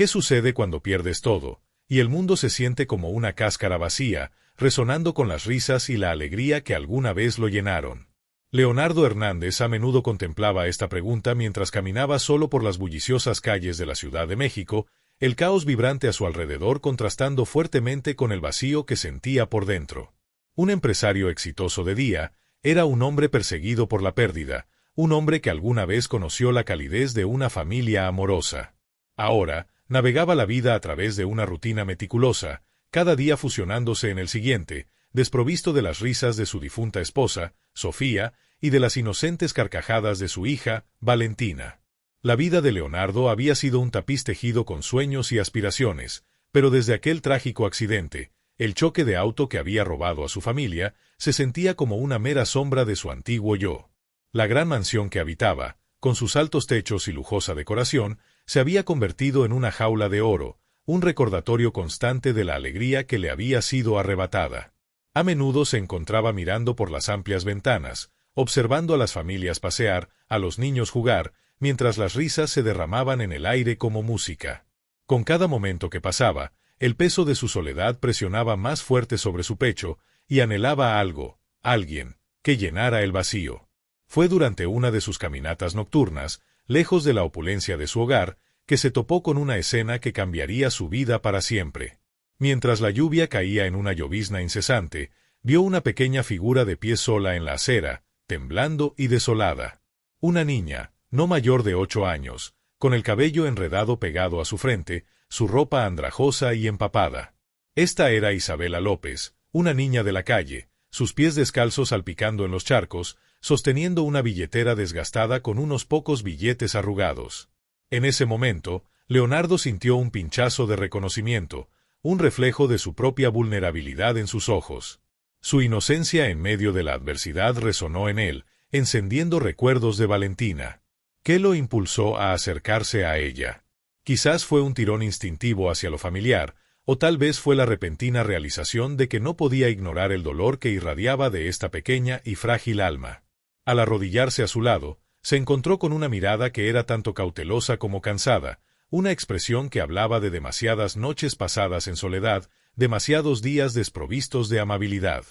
¿Qué sucede cuando pierdes todo, y el mundo se siente como una cáscara vacía, resonando con las risas y la alegría que alguna vez lo llenaron? Leonardo Hernández a menudo contemplaba esta pregunta mientras caminaba solo por las bulliciosas calles de la Ciudad de México, el caos vibrante a su alrededor contrastando fuertemente con el vacío que sentía por dentro. Un empresario exitoso de día, era un hombre perseguido por la pérdida, un hombre que alguna vez conoció la calidez de una familia amorosa. Ahora, navegaba la vida a través de una rutina meticulosa, cada día fusionándose en el siguiente, desprovisto de las risas de su difunta esposa, Sofía, y de las inocentes carcajadas de su hija, Valentina. La vida de Leonardo había sido un tapiz tejido con sueños y aspiraciones, pero desde aquel trágico accidente, el choque de auto que había robado a su familia, se sentía como una mera sombra de su antiguo yo. La gran mansión que habitaba, con sus altos techos y lujosa decoración, se había convertido en una jaula de oro, un recordatorio constante de la alegría que le había sido arrebatada. A menudo se encontraba mirando por las amplias ventanas, observando a las familias pasear, a los niños jugar, mientras las risas se derramaban en el aire como música. Con cada momento que pasaba, el peso de su soledad presionaba más fuerte sobre su pecho, y anhelaba algo, alguien, que llenara el vacío. Fue durante una de sus caminatas nocturnas, lejos de la opulencia de su hogar, que se topó con una escena que cambiaría su vida para siempre. Mientras la lluvia caía en una llovizna incesante, vio una pequeña figura de pie sola en la acera, temblando y desolada. Una niña, no mayor de 8 años, con el cabello enredado pegado a su frente, su ropa andrajosa y empapada. Esta era Isabela López, una niña de la calle, sus pies descalzos salpicando en los charcos, sosteniendo una billetera desgastada con unos pocos billetes arrugados. En ese momento, Leonardo sintió un pinchazo de reconocimiento, un reflejo de su propia vulnerabilidad en sus ojos. Su inocencia en medio de la adversidad resonó en él, encendiendo recuerdos de Valentina. ¿Qué lo impulsó a acercarse a ella? Quizás fue un tirón instintivo hacia lo familiar, o tal vez fue la repentina realización de que no podía ignorar el dolor que irradiaba de esta pequeña y frágil alma. Al arrodillarse a su lado, se encontró con una mirada que era tanto cautelosa como cansada, una expresión que hablaba de demasiadas noches pasadas en soledad, demasiados días desprovistos de amabilidad.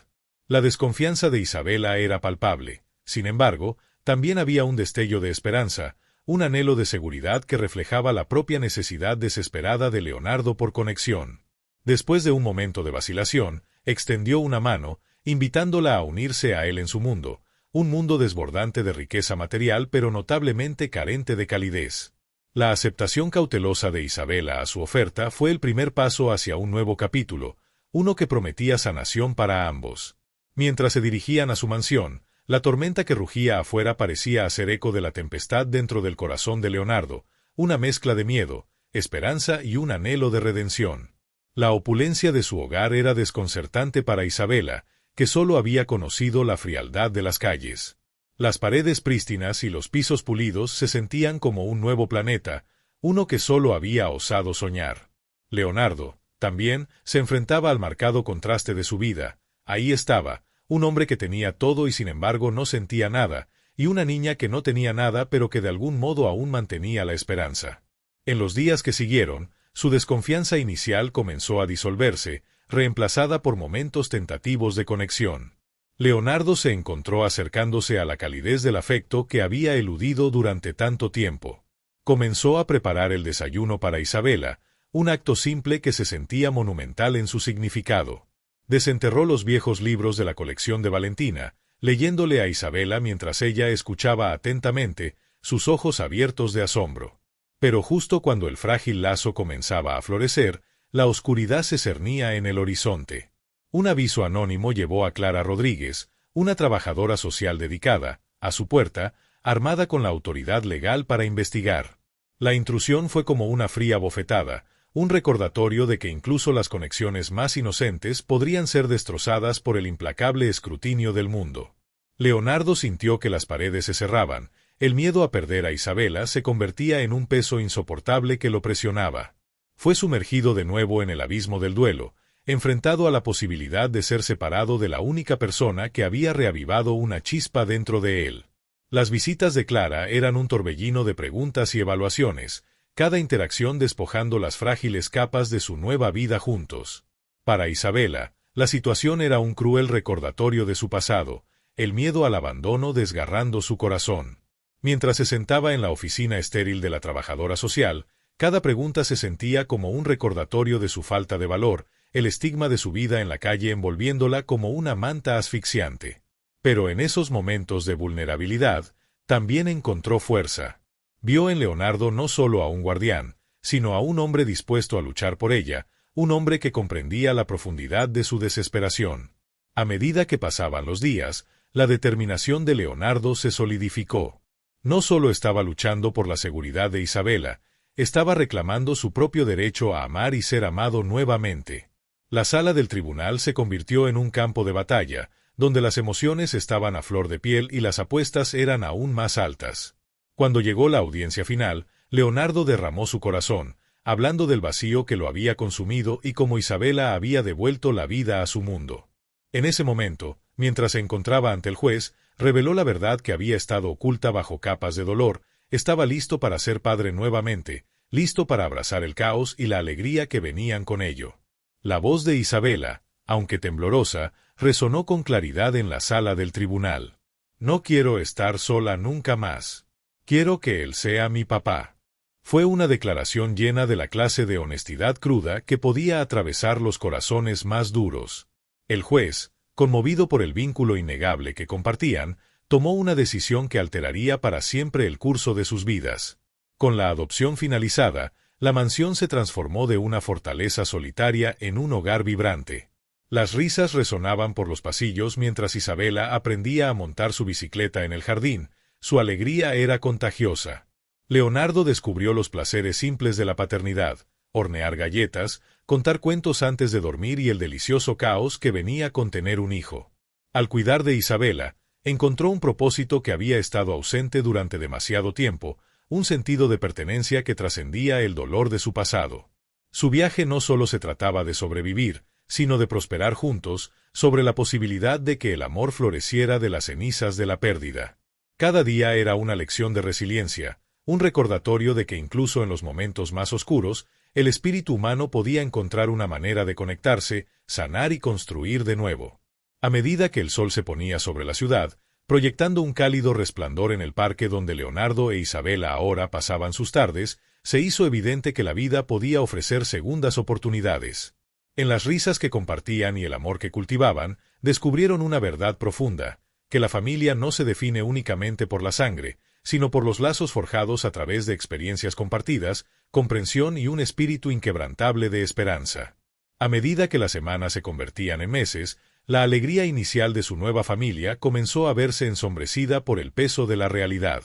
La desconfianza de Isabela era palpable. Sin embargo, también había un destello de esperanza, un anhelo de seguridad que reflejaba la propia necesidad desesperada de Leonardo por conexión. Después de un momento de vacilación, extendió una mano, invitándola a unirse a él en su mundo, un mundo desbordante de riqueza material pero notablemente carente de calidez. La aceptación cautelosa de Isabela a su oferta fue el primer paso hacia un nuevo capítulo, uno que prometía sanación para ambos. Mientras se dirigían a su mansión, la tormenta que rugía afuera parecía hacer eco de la tempestad dentro del corazón de Leonardo, una mezcla de miedo, esperanza y un anhelo de redención. La opulencia de su hogar era desconcertante para Isabela, que solo había conocido la frialdad de las calles. Las paredes prístinas y los pisos pulidos se sentían como un nuevo planeta, uno que solo había osado soñar. Leonardo, también, se enfrentaba al marcado contraste de su vida. Ahí estaba, un hombre que tenía todo y sin embargo no sentía nada, y una niña que no tenía nada pero que de algún modo aún mantenía la esperanza. En los días que siguieron, su desconfianza inicial comenzó a disolverse, reemplazada por momentos tentativos de conexión. Leonardo se encontró acercándose a la calidez del afecto que había eludido durante tanto tiempo. Comenzó a preparar el desayuno para Isabela, un acto simple que se sentía monumental en su significado. Desenterró los viejos libros de la colección de Valentina, leyéndole a Isabela mientras ella escuchaba atentamente, sus ojos abiertos de asombro. Pero justo cuando el frágil lazo comenzaba a florecer, la oscuridad se cernía en el horizonte. Un aviso anónimo llevó a Clara Rodríguez, una trabajadora social dedicada, a su puerta, armada con la autoridad legal para investigar. La intrusión fue como una fría bofetada, un recordatorio de que incluso las conexiones más inocentes podrían ser destrozadas por el implacable escrutinio del mundo. Leonardo sintió que las paredes se cerraban, el miedo a perder a Isabela se convertía en un peso insoportable que lo presionaba. Fue sumergido de nuevo en el abismo del duelo, enfrentado a la posibilidad de ser separado de la única persona que había reavivado una chispa dentro de él. Las visitas de Clara eran un torbellino de preguntas y evaluaciones, cada interacción despojando las frágiles capas de su nueva vida juntos. Para Isabela, la situación era un cruel recordatorio de su pasado, el miedo al abandono desgarrando su corazón. Mientras se sentaba en la oficina estéril de la trabajadora social, cada pregunta se sentía como un recordatorio de su falta de valor, el estigma de su vida en la calle envolviéndola como una manta asfixiante. Pero en esos momentos de vulnerabilidad, también encontró fuerza. Vio en Leonardo no solo a un guardián, sino a un hombre dispuesto a luchar por ella, un hombre que comprendía la profundidad de su desesperación. A medida que pasaban los días, la determinación de Leonardo se solidificó. No solo estaba luchando por la seguridad de Isabela, estaba reclamando su propio derecho a amar y ser amado nuevamente. La sala del tribunal se convirtió en un campo de batalla, donde las emociones estaban a flor de piel y las apuestas eran aún más altas. Cuando llegó la audiencia final, Leonardo derramó su corazón, hablando del vacío que lo había consumido y cómo Isabela había devuelto la vida a su mundo. En ese momento, mientras se encontraba ante el juez, reveló la verdad que había estado oculta bajo capas de dolor, estaba listo para ser padre nuevamente, listo para abrazar el caos y la alegría que venían con ello. La voz de Isabela, aunque temblorosa, resonó con claridad en la sala del tribunal. No quiero estar sola nunca más. Quiero que él sea mi papá. Fue una declaración llena de la clase de honestidad cruda que podía atravesar los corazones más duros. El juez, conmovido por el vínculo innegable que compartían, tomó una decisión que alteraría para siempre el curso de sus vidas. Con la adopción finalizada, la mansión se transformó de una fortaleza solitaria en un hogar vibrante. Las risas resonaban por los pasillos mientras Isabela aprendía a montar su bicicleta en el jardín. Su alegría era contagiosa. Leonardo descubrió los placeres simples de la paternidad: hornear galletas, contar cuentos antes de dormir y el delicioso caos que venía con tener un hijo. Al cuidar de Isabela, encontró un propósito que había estado ausente durante demasiado tiempo, un sentido de pertenencia que trascendía el dolor de su pasado. Su viaje no solo se trataba de sobrevivir, sino de prosperar juntos, sobre la posibilidad de que el amor floreciera de las cenizas de la pérdida. Cada día era una lección de resiliencia, un recordatorio de que incluso en los momentos más oscuros, el espíritu humano podía encontrar una manera de conectarse, sanar y construir de nuevo. A medida que el sol se ponía sobre la ciudad, proyectando un cálido resplandor en el parque donde Leonardo e Isabela ahora pasaban sus tardes, se hizo evidente que la vida podía ofrecer segundas oportunidades. En las risas que compartían y el amor que cultivaban, descubrieron una verdad profunda: que la familia no se define únicamente por la sangre, sino por los lazos forjados a través de experiencias compartidas, comprensión y un espíritu inquebrantable de esperanza. A medida que las semanas se convertían en meses, la alegría inicial de su nueva familia comenzó a verse ensombrecida por el peso de la realidad.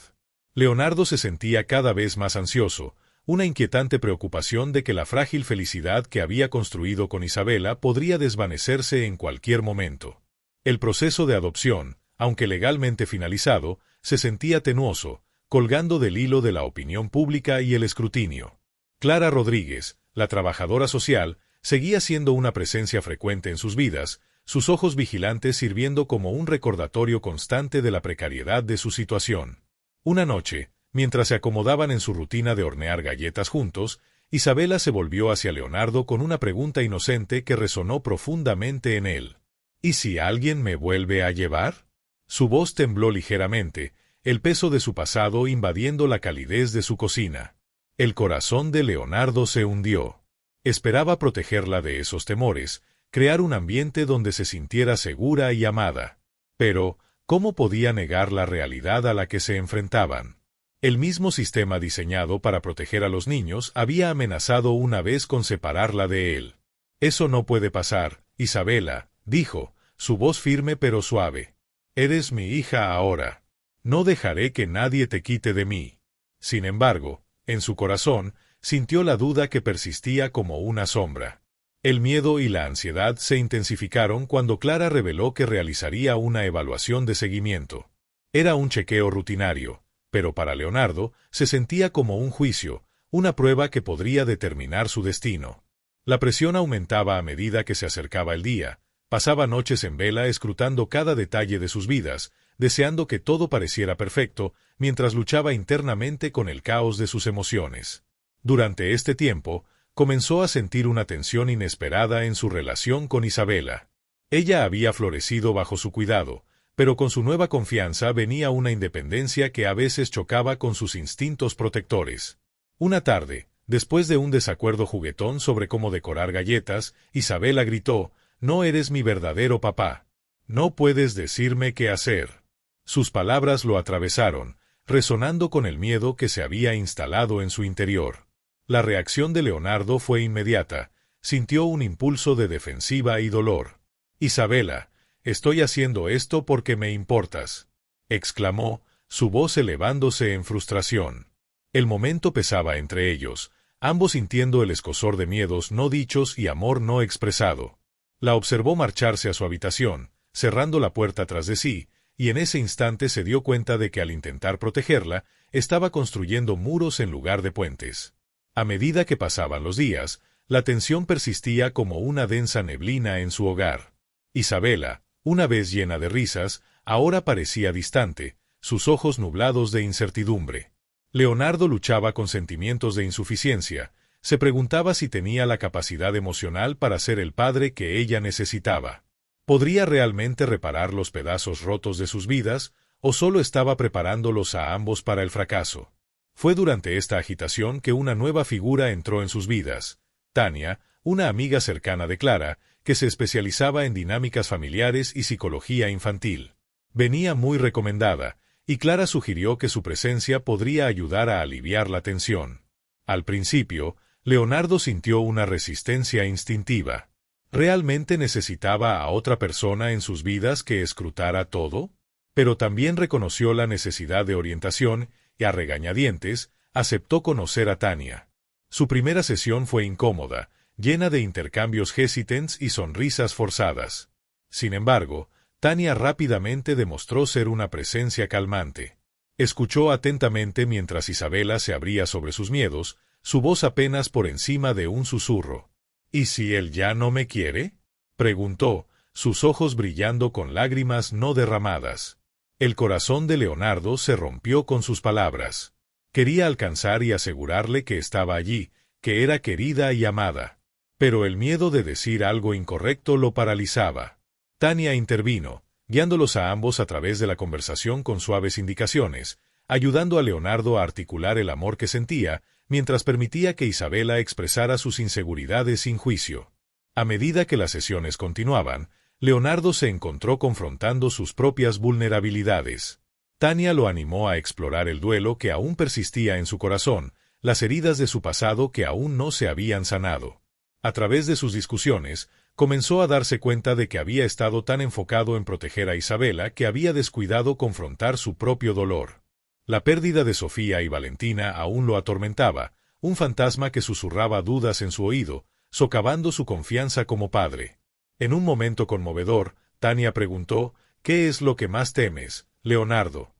Leonardo se sentía cada vez más ansioso, una inquietante preocupación de que la frágil felicidad que había construido con Isabela podría desvanecerse en cualquier momento. El proceso de adopción, aunque legalmente finalizado, se sentía tenuoso, colgando del hilo de la opinión pública y el escrutinio. Clara Rodríguez, la trabajadora social, seguía siendo una presencia frecuente en sus vidas, sus ojos vigilantes sirviendo como un recordatorio constante de la precariedad de su situación. Una noche, mientras se acomodaban en su rutina de hornear galletas juntos, Isabela se volvió hacia Leonardo con una pregunta inocente que resonó profundamente en él. ¿Y si alguien me vuelve a llevar? Su voz tembló ligeramente, el peso de su pasado invadiendo la calidez de su cocina. El corazón de Leonardo se hundió. Esperaba protegerla de esos temores, crear un ambiente donde se sintiera segura y amada. Pero, ¿cómo podía negar la realidad a la que se enfrentaban? El mismo sistema diseñado para proteger a los niños había amenazado una vez con separarla de él. «Eso no puede pasar, Isabela», dijo, su voz firme pero suave. «Eres mi hija ahora. No dejaré que nadie te quite de mí». Sin embargo, en su corazón, sintió la duda que persistía como una sombra. El miedo y la ansiedad se intensificaron cuando Clara reveló que realizaría una evaluación de seguimiento. Era un chequeo rutinario, pero para Leonardo se sentía como un juicio, una prueba que podría determinar su destino. La presión aumentaba a medida que se acercaba el día. Pasaba noches en vela escrutando cada detalle de sus vidas, deseando que todo pareciera perfecto, mientras luchaba internamente con el caos de sus emociones. Durante este tiempo, comenzó a sentir una tensión inesperada en su relación con Isabela. Ella había florecido bajo su cuidado, pero con su nueva confianza venía una independencia que a veces chocaba con sus instintos protectores. Una tarde, después de un desacuerdo juguetón sobre cómo decorar galletas, Isabela gritó: «No eres mi verdadero papá. No puedes decirme qué hacer». Sus palabras lo atravesaron, resonando con el miedo que se había instalado en su interior. La reacción de Leonardo fue inmediata. Sintió un impulso de defensiva y dolor. «Isabela, estoy haciendo esto porque me importas», exclamó, su voz elevándose en frustración. El momento pesaba entre ellos, ambos sintiendo el escozor de miedos no dichos y amor no expresado. La observó marcharse a su habitación, cerrando la puerta tras de sí, y en ese instante se dio cuenta de que al intentar protegerla, estaba construyendo muros en lugar de puentes. A medida que pasaban los días, la tensión persistía como una densa neblina en su hogar. Isabela, una vez llena de risas, ahora parecía distante, sus ojos nublados de incertidumbre. Leonardo luchaba con sentimientos de insuficiencia, se preguntaba si tenía la capacidad emocional para ser el padre que ella necesitaba. ¿Podría realmente reparar los pedazos rotos de sus vidas, o solo estaba preparándolos a ambos para el fracaso? Fue durante esta agitación que una nueva figura entró en sus vidas: Tania, una amiga cercana de Clara, que se especializaba en dinámicas familiares y psicología infantil. Venía muy recomendada, y Clara sugirió que su presencia podría ayudar a aliviar la tensión. Al principio, Leonardo sintió una resistencia instintiva. ¿Realmente necesitaba a otra persona en sus vidas que escrutara todo? Pero también reconoció la necesidad de orientación y, a regañadientes, aceptó conocer a Tania. Su primera sesión fue incómoda, llena de intercambios hesitants y sonrisas forzadas. Sin embargo, Tania rápidamente demostró ser una presencia calmante. Escuchó atentamente mientras Isabela se abría sobre sus miedos, su voz apenas por encima de un susurro. «¿Y si él ya no me quiere?», preguntó, sus ojos brillando con lágrimas no derramadas. El corazón de Leonardo se rompió con sus palabras. Quería alcanzar y asegurarle que estaba allí, que era querida y amada. Pero el miedo de decir algo incorrecto lo paralizaba. Tania intervino, guiándolos a ambos a través de la conversación con suaves indicaciones, ayudando a Leonardo a articular el amor que sentía, mientras permitía que Isabela expresara sus inseguridades sin juicio. A medida que las sesiones continuaban, Leonardo se encontró confrontando sus propias vulnerabilidades. Tania lo animó a explorar el duelo que aún persistía en su corazón, las heridas de su pasado que aún no se habían sanado. A través de sus discusiones, comenzó a darse cuenta de que había estado tan enfocado en proteger a Isabela que había descuidado confrontar su propio dolor. La pérdida de Sofía y Valentina aún lo atormentaba, un fantasma que susurraba dudas en su oído, socavando su confianza como padre. En un momento conmovedor, Tania preguntó: «¿Qué es lo que más temes, Leonardo?».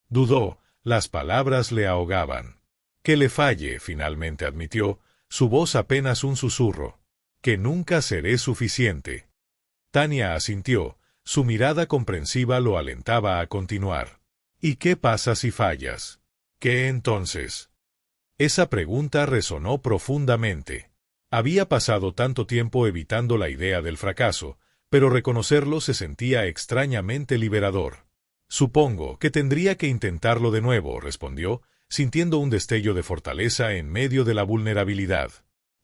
Dudó, las palabras le ahogaban. «Que le falle», finalmente admitió, su voz apenas un susurro. «Que nunca seré suficiente». Tania asintió, su mirada comprensiva lo alentaba a continuar. «¿Y qué pasa si fallas? ¿Qué entonces?». Esa pregunta resonó profundamente. Había pasado tanto tiempo evitando la idea del fracaso, pero reconocerlo se sentía extrañamente liberador. «Supongo que tendría que intentarlo de nuevo», respondió, sintiendo un destello de fortaleza en medio de la vulnerabilidad.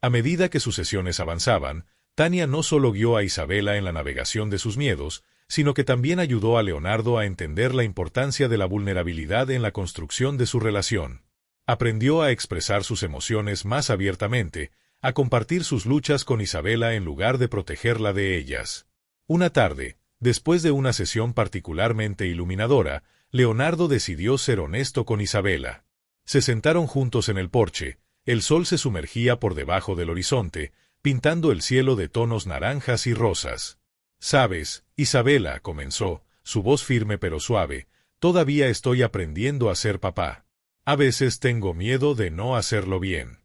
A medida que sus sesiones avanzaban, Tania no solo guió a Isabela en la navegación de sus miedos, sino que también ayudó a Leonardo a entender la importancia de la vulnerabilidad en la construcción de su relación. Aprendió a expresar sus emociones más abiertamente, a compartir sus luchas con Isabela en lugar de protegerla de ellas. Una tarde, después de una sesión particularmente iluminadora, Leonardo decidió ser honesto con Isabela. Se sentaron juntos en el porche, el sol se sumergía por debajo del horizonte, pintando el cielo de tonos naranjas y rosas. «Sabes, Isabela», comenzó, su voz firme pero suave, «todavía estoy aprendiendo a ser papá. A veces tengo miedo de no hacerlo bien».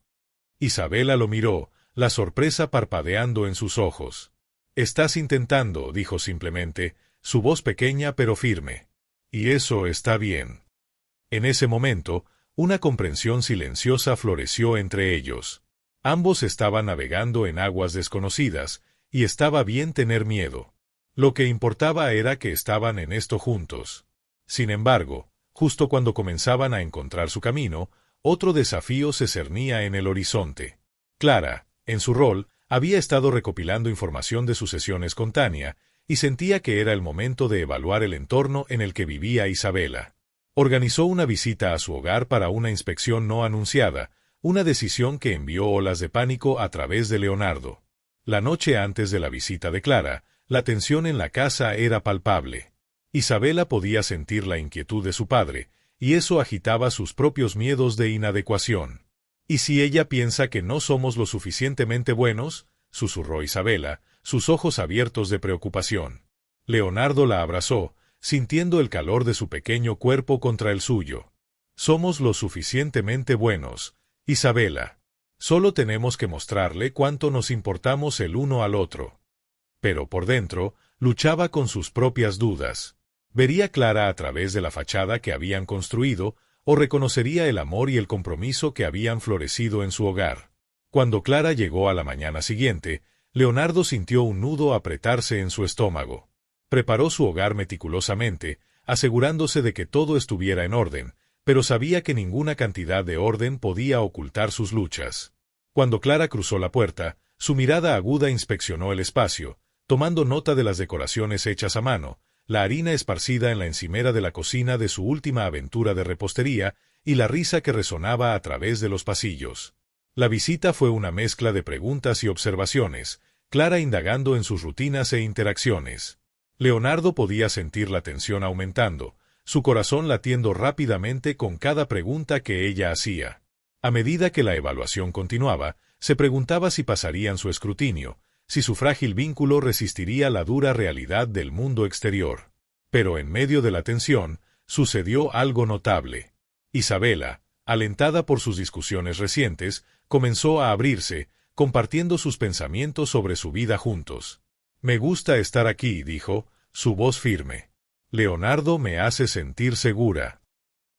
Isabela lo miró, la sorpresa parpadeando en sus ojos. «Estás intentando», dijo simplemente, su voz pequeña pero firme. «Y eso está bien». En ese momento, Una comprensión silenciosa floreció entre ellos. Ambos estaban navegando en aguas desconocidas, y estaba bien tener miedo. Lo que importaba era que estaban en esto juntos. Sin embargo, justo cuando comenzaban a encontrar su camino, otro desafío se cernía en el horizonte. Clara, en su rol, había estado recopilando información de sucesión espontánea, y sentía que era el momento de evaluar el entorno en el que vivía Isabela. Organizó una visita a su hogar para una inspección no anunciada, una decisión que envió olas de pánico a través de Leonardo. La noche antes de la visita de Clara, la tensión en la casa era palpable. Isabela podía sentir la inquietud de su padre, y eso agitaba sus propios miedos de inadecuación. «¿Y si ella piensa que no somos lo suficientemente buenos?», susurró Isabela, sus ojos abiertos de preocupación. Leonardo la abrazó, sintiendo el calor de su pequeño cuerpo contra el suyo. «Somos lo suficientemente buenos, Isabela. Solo tenemos que mostrarle cuánto nos importamos el uno al otro». Pero por dentro, luchaba con sus propias dudas. ¿Vería Clara a través de la fachada que habían construido, o reconocería el amor y el compromiso que habían florecido en su hogar? Cuando Clara llegó a la mañana siguiente, Leonardo sintió un nudo apretarse en su estómago. Preparó su hogar meticulosamente, asegurándose de que todo estuviera en orden, pero sabía que ninguna cantidad de orden podía ocultar sus luchas. Cuando Clara cruzó la puerta, su mirada aguda inspeccionó el espacio, tomando nota de las decoraciones hechas a mano, la harina esparcida en la encimera de la cocina de su última aventura de repostería y la risa que resonaba a través de los pasillos. La visita fue una mezcla de preguntas y observaciones, Clara indagando en sus rutinas e interacciones. Leonardo podía sentir la tensión aumentando, su corazón latiendo rápidamente con cada pregunta que ella hacía. A medida que la evaluación continuaba, se preguntaba si pasarían su escrutinio, si su frágil vínculo resistiría la dura realidad del mundo exterior. Pero en medio de la tensión, sucedió algo notable. Isabela, alentada por sus discusiones recientes, comenzó a abrirse, compartiendo sus pensamientos sobre su vida juntos. «Me gusta estar aquí», dijo, su voz firme. «Leonardo me hace sentir segura».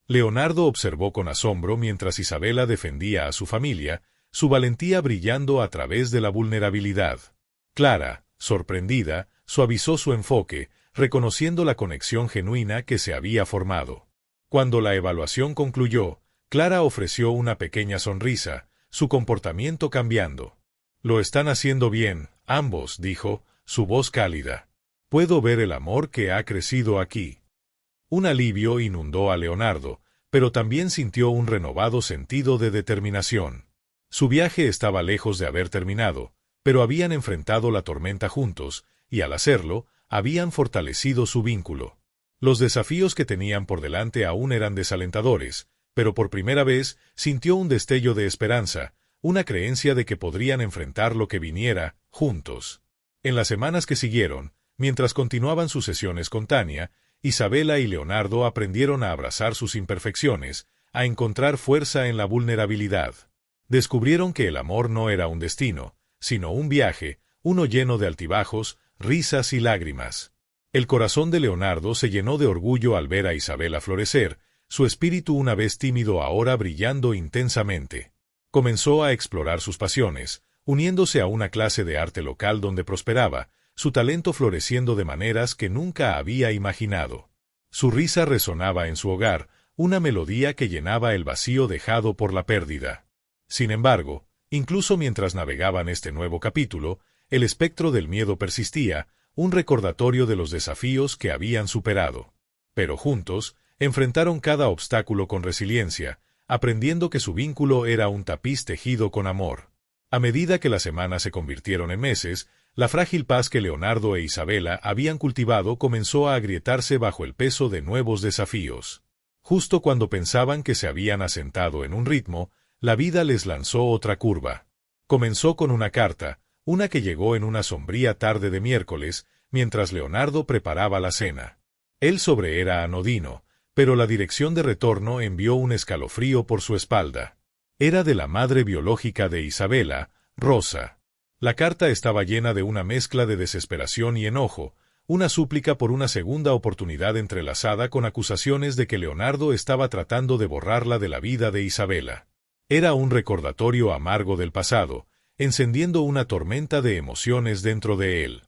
Leonardo observó con asombro mientras Isabela defendía a su familia, su valentía brillando a través de la vulnerabilidad. Clara, sorprendida, suavizó su enfoque, reconociendo la conexión genuina que se había formado. Cuando la evaluación concluyó, Clara ofreció una pequeña sonrisa, su comportamiento cambiando. «Lo están haciendo bien, ambos», dijo, su voz cálida. «Puedo ver el amor que ha crecido aquí». Un alivio inundó a Leonardo, pero también sintió un renovado sentido de determinación. Su viaje estaba lejos de haber terminado, pero habían enfrentado la tormenta juntos, y al hacerlo, habían fortalecido su vínculo. Los desafíos que tenían por delante aún eran desalentadores, pero por primera vez sintió un destello de esperanza, una creencia de que podrían enfrentar lo que viniera, juntos. En las semanas que siguieron, mientras continuaban su sesión espontánea, Isabela y Leonardo aprendieron a abrazar sus imperfecciones, a encontrar fuerza en la vulnerabilidad. Descubrieron que el amor no era un destino, sino un viaje, uno lleno de altibajos, risas y lágrimas. El corazón de Leonardo se llenó de orgullo al ver a Isabela florecer, su espíritu una vez tímido ahora brillando intensamente. Comenzó a explorar sus pasiones, uniéndose a una clase de arte local donde prosperaba, su talento floreciendo de maneras que nunca había imaginado. Su risa resonaba en su hogar, una melodía que llenaba el vacío dejado por la pérdida. Sin embargo, incluso mientras navegaban este nuevo capítulo, el espectro del miedo persistía, un recordatorio de los desafíos que habían superado. Pero juntos, enfrentaron cada obstáculo con resiliencia, aprendiendo que su vínculo era un tapiz tejido con amor. A medida que las semanas se convirtieron en meses, la frágil paz que Leonardo e Isabela habían cultivado comenzó a agrietarse bajo el peso de nuevos desafíos. Justo cuando pensaban que se habían asentado en un ritmo, la vida les lanzó otra curva. Comenzó con una carta, una que llegó en una sombría tarde de miércoles, mientras Leonardo preparaba la cena. El sobre era anodino, pero la dirección de retorno envió un escalofrío por su espalda. Era de la madre biológica de Isabela, Rosa. La carta estaba llena de una mezcla de desesperación y enojo, una súplica por una segunda oportunidad entrelazada con acusaciones de que Leonardo estaba tratando de borrarla de la vida de Isabela. Era un recordatorio amargo del pasado, encendiendo una tormenta de emociones dentro de él.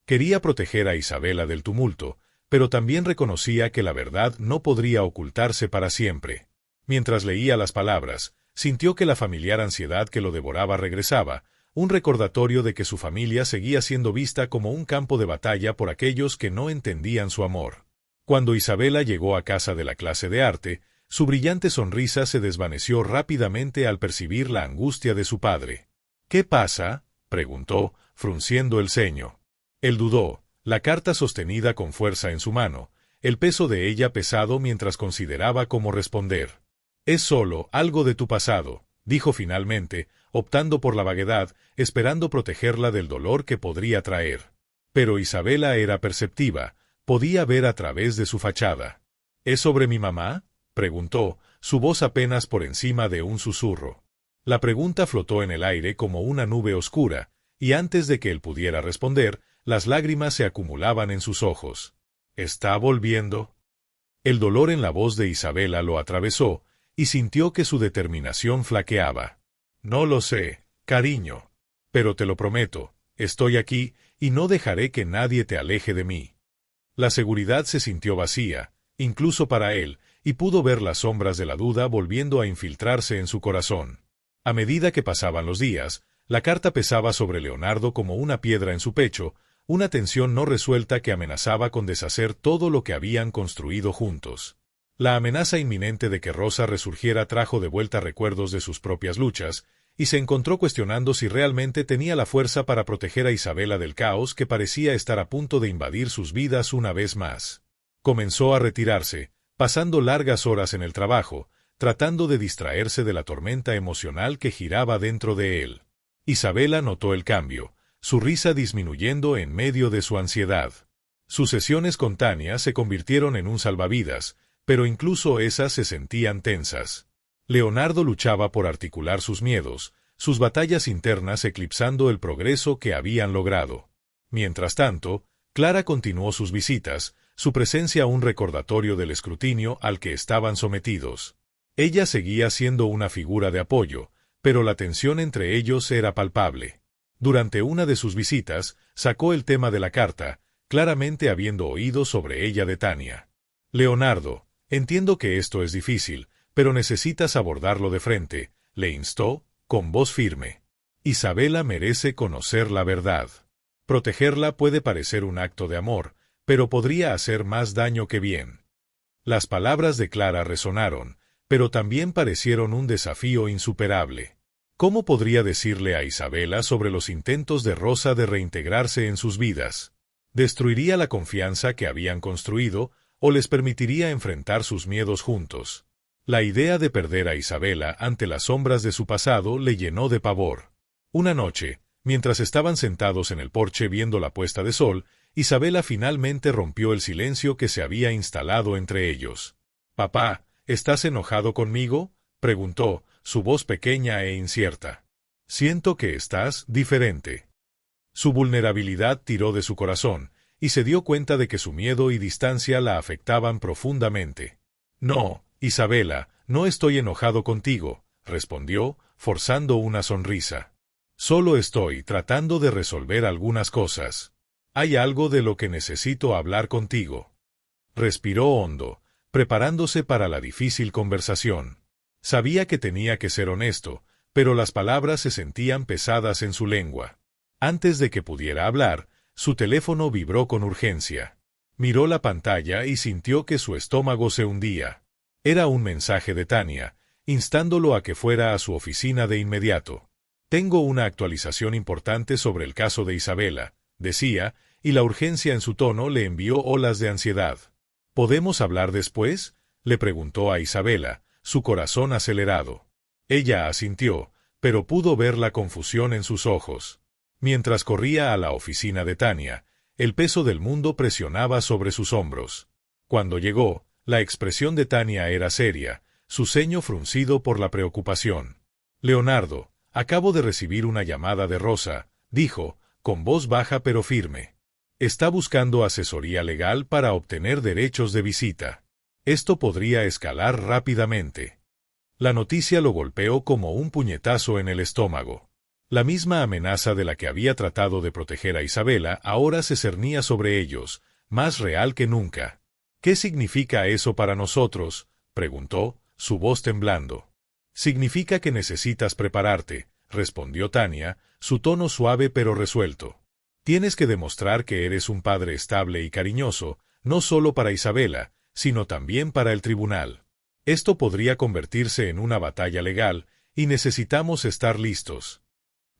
Quería proteger a Isabela del tumulto, pero también reconocía que la verdad no podría ocultarse para siempre. Mientras leía las palabras, sintió que la familiar ansiedad que lo devoraba regresaba, un recordatorio de que su familia seguía siendo vista como un campo de batalla por aquellos que no entendían su amor. Cuando Isabela llegó a casa de la clase de arte, su brillante sonrisa se desvaneció rápidamente al percibir la angustia de su padre. «¿Qué pasa?», preguntó, frunciendo el ceño. Él dudó, la carta sostenida con fuerza en su mano, el peso de ella pesado mientras consideraba cómo responder. «Es solo algo de tu pasado», dijo finalmente, optando por la vaguedad, esperando protegerla del dolor que podría traer. Pero Isabela era perceptiva, podía ver a través de su fachada. «¿Es sobre mi mamá?», preguntó, su voz apenas por encima de un susurro. La pregunta flotó en el aire como una nube oscura, y antes de que él pudiera responder, las lágrimas se acumulaban en sus ojos. «¿Está volviendo?». El dolor en la voz de Isabela lo atravesó, y sintió que su determinación flaqueaba. «No lo sé, cariño. Pero te lo prometo, estoy aquí, y no dejaré que nadie te aleje de mí». La seguridad se sintió vacía, incluso para él, y pudo ver las sombras de la duda volviendo a infiltrarse en su corazón. A medida que pasaban los días, la carta pesaba sobre Leonardo como una piedra en su pecho, una tensión no resuelta que amenazaba con deshacer todo lo que habían construido juntos. La amenaza inminente de que Rosa resurgiera trajo de vuelta recuerdos de sus propias luchas, y se encontró cuestionando si realmente tenía la fuerza para proteger a Isabela del caos que parecía estar a punto de invadir sus vidas una vez más. Comenzó a retirarse, pasando largas horas en el trabajo, tratando de distraerse de la tormenta emocional que giraba dentro de él. Isabela notó el cambio, su risa disminuyendo en medio de su ansiedad. Sus sesiones con Tania se convirtieron en un salvavidas, pero incluso esas se sentían tensas. Leonardo luchaba por articular sus miedos, sus batallas internas eclipsando el progreso que habían logrado. Mientras tanto, Clara continuó sus visitas, su presencia un recordatorio del escrutinio al que estaban sometidos. Ella seguía siendo una figura de apoyo, pero la tensión entre ellos era palpable. Durante una de sus visitas, sacó el tema de la carta, claramente habiendo oído sobre ella de Tania. «Leonardo, entiendo que esto es difícil, pero necesitas abordarlo de frente», le instó, con voz firme. «Isabela merece conocer la verdad. Protegerla puede parecer un acto de amor, pero podría hacer más daño que bien». Las palabras de Clara resonaron, pero también parecieron un desafío insuperable. ¿Cómo podría decirle a Isabela sobre los intentos de Rosa de reintegrarse en sus vidas? ¿Destruiría la confianza que habían construido o les permitiría enfrentar sus miedos juntos? La idea de perder a Isabela ante las sombras de su pasado le llenó de pavor. Una noche, mientras estaban sentados en el porche viendo la puesta de sol, Isabela finalmente rompió el silencio que se había instalado entre ellos. «Papá, ¿estás enojado conmigo?», preguntó, su voz pequeña e incierta. «Siento que estás diferente». Su vulnerabilidad tiró de su corazón, y se dio cuenta de que su miedo y distancia la afectaban profundamente. «No, Isabela, no estoy enojado contigo», respondió, forzando una sonrisa. «Solo estoy tratando de resolver algunas cosas. Hay algo de lo que necesito hablar contigo». Respiró hondo, preparándose para la difícil conversación. Sabía que tenía que ser honesto, pero las palabras se sentían pesadas en su lengua. Antes de que pudiera hablar, su teléfono vibró con urgencia. Miró la pantalla y sintió que su estómago se hundía. Era un mensaje de Tania, instándolo a que fuera a su oficina de inmediato. «Tengo una actualización importante sobre el caso de Isabela», decía, y la urgencia en su tono le envió olas de ansiedad. «¿Podemos hablar después?», le preguntó a Isabela, su corazón acelerado. Ella asintió, pero pudo ver la confusión en sus ojos. Mientras corría a la oficina de Tania, el peso del mundo presionaba sobre sus hombros. Cuando llegó, la expresión de Tania era seria, su ceño fruncido por la preocupación. «Leonardo, acabo de recibir una llamada de Rosa», dijo, con voz baja pero firme. Está buscando asesoría legal para obtener derechos de visita. Esto podría escalar rápidamente. La noticia lo golpeó como un puñetazo en el estómago. La misma amenaza de la que había tratado de proteger a Isabela ahora se cernía sobre ellos, más real que nunca. ¿Qué significa eso para nosotros?, preguntó, su voz temblando. Significa que necesitas prepararte, respondió Tania, su tono suave pero resuelto. Tienes que demostrar que eres un padre estable y cariñoso, no solo para Isabela, sino también para el tribunal. Esto podría convertirse en una batalla legal, y necesitamos estar listos.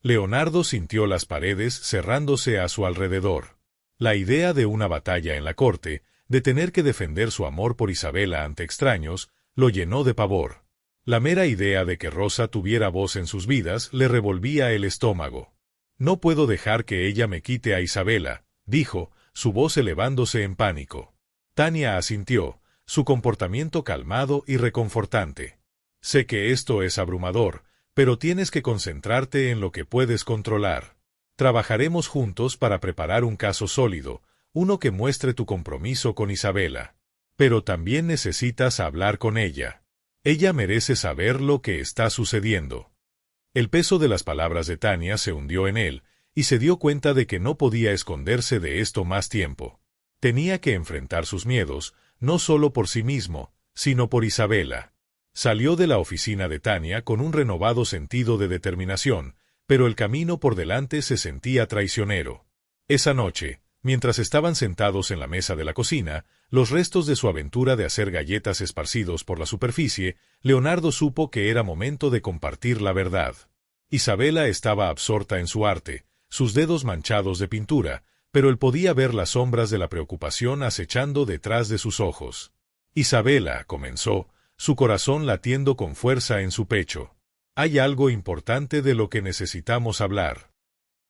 Leonardo sintió las paredes cerrándose a su alrededor. La idea de una batalla en la corte, de tener que defender su amor por Isabela ante extraños, lo llenó de pavor. La mera idea de que Rosa tuviera voz en sus vidas le revolvía el estómago. No puedo dejar que ella me quite a Isabela, dijo, su voz elevándose en pánico. Tania asintió, su comportamiento calmado y reconfortante. Sé que esto es abrumador, pero tienes que concentrarte en lo que puedes controlar. Trabajaremos juntos para preparar un caso sólido, uno que muestre tu compromiso con Isabela. Pero también necesitas hablar con ella. Ella merece saber lo que está sucediendo. El peso de las palabras de Tania se hundió en él, y se dio cuenta de que no podía esconderse de esto más tiempo. Tenía que enfrentar sus miedos, no solo por sí mismo, sino por Isabela. Salió de la oficina de Tania con un renovado sentido de determinación, pero el camino por delante se sentía traicionero. Esa noche, mientras estaban sentados en la mesa de la cocina, los restos de su aventura de hacer galletas esparcidos por la superficie, Leonardo supo que era momento de compartir la verdad. Isabela estaba absorta en su arte, sus dedos manchados de pintura, pero él podía ver las sombras de la preocupación acechando detrás de sus ojos. Isabela, comenzó, su corazón latiendo con fuerza en su pecho. Hay algo importante de lo que necesitamos hablar.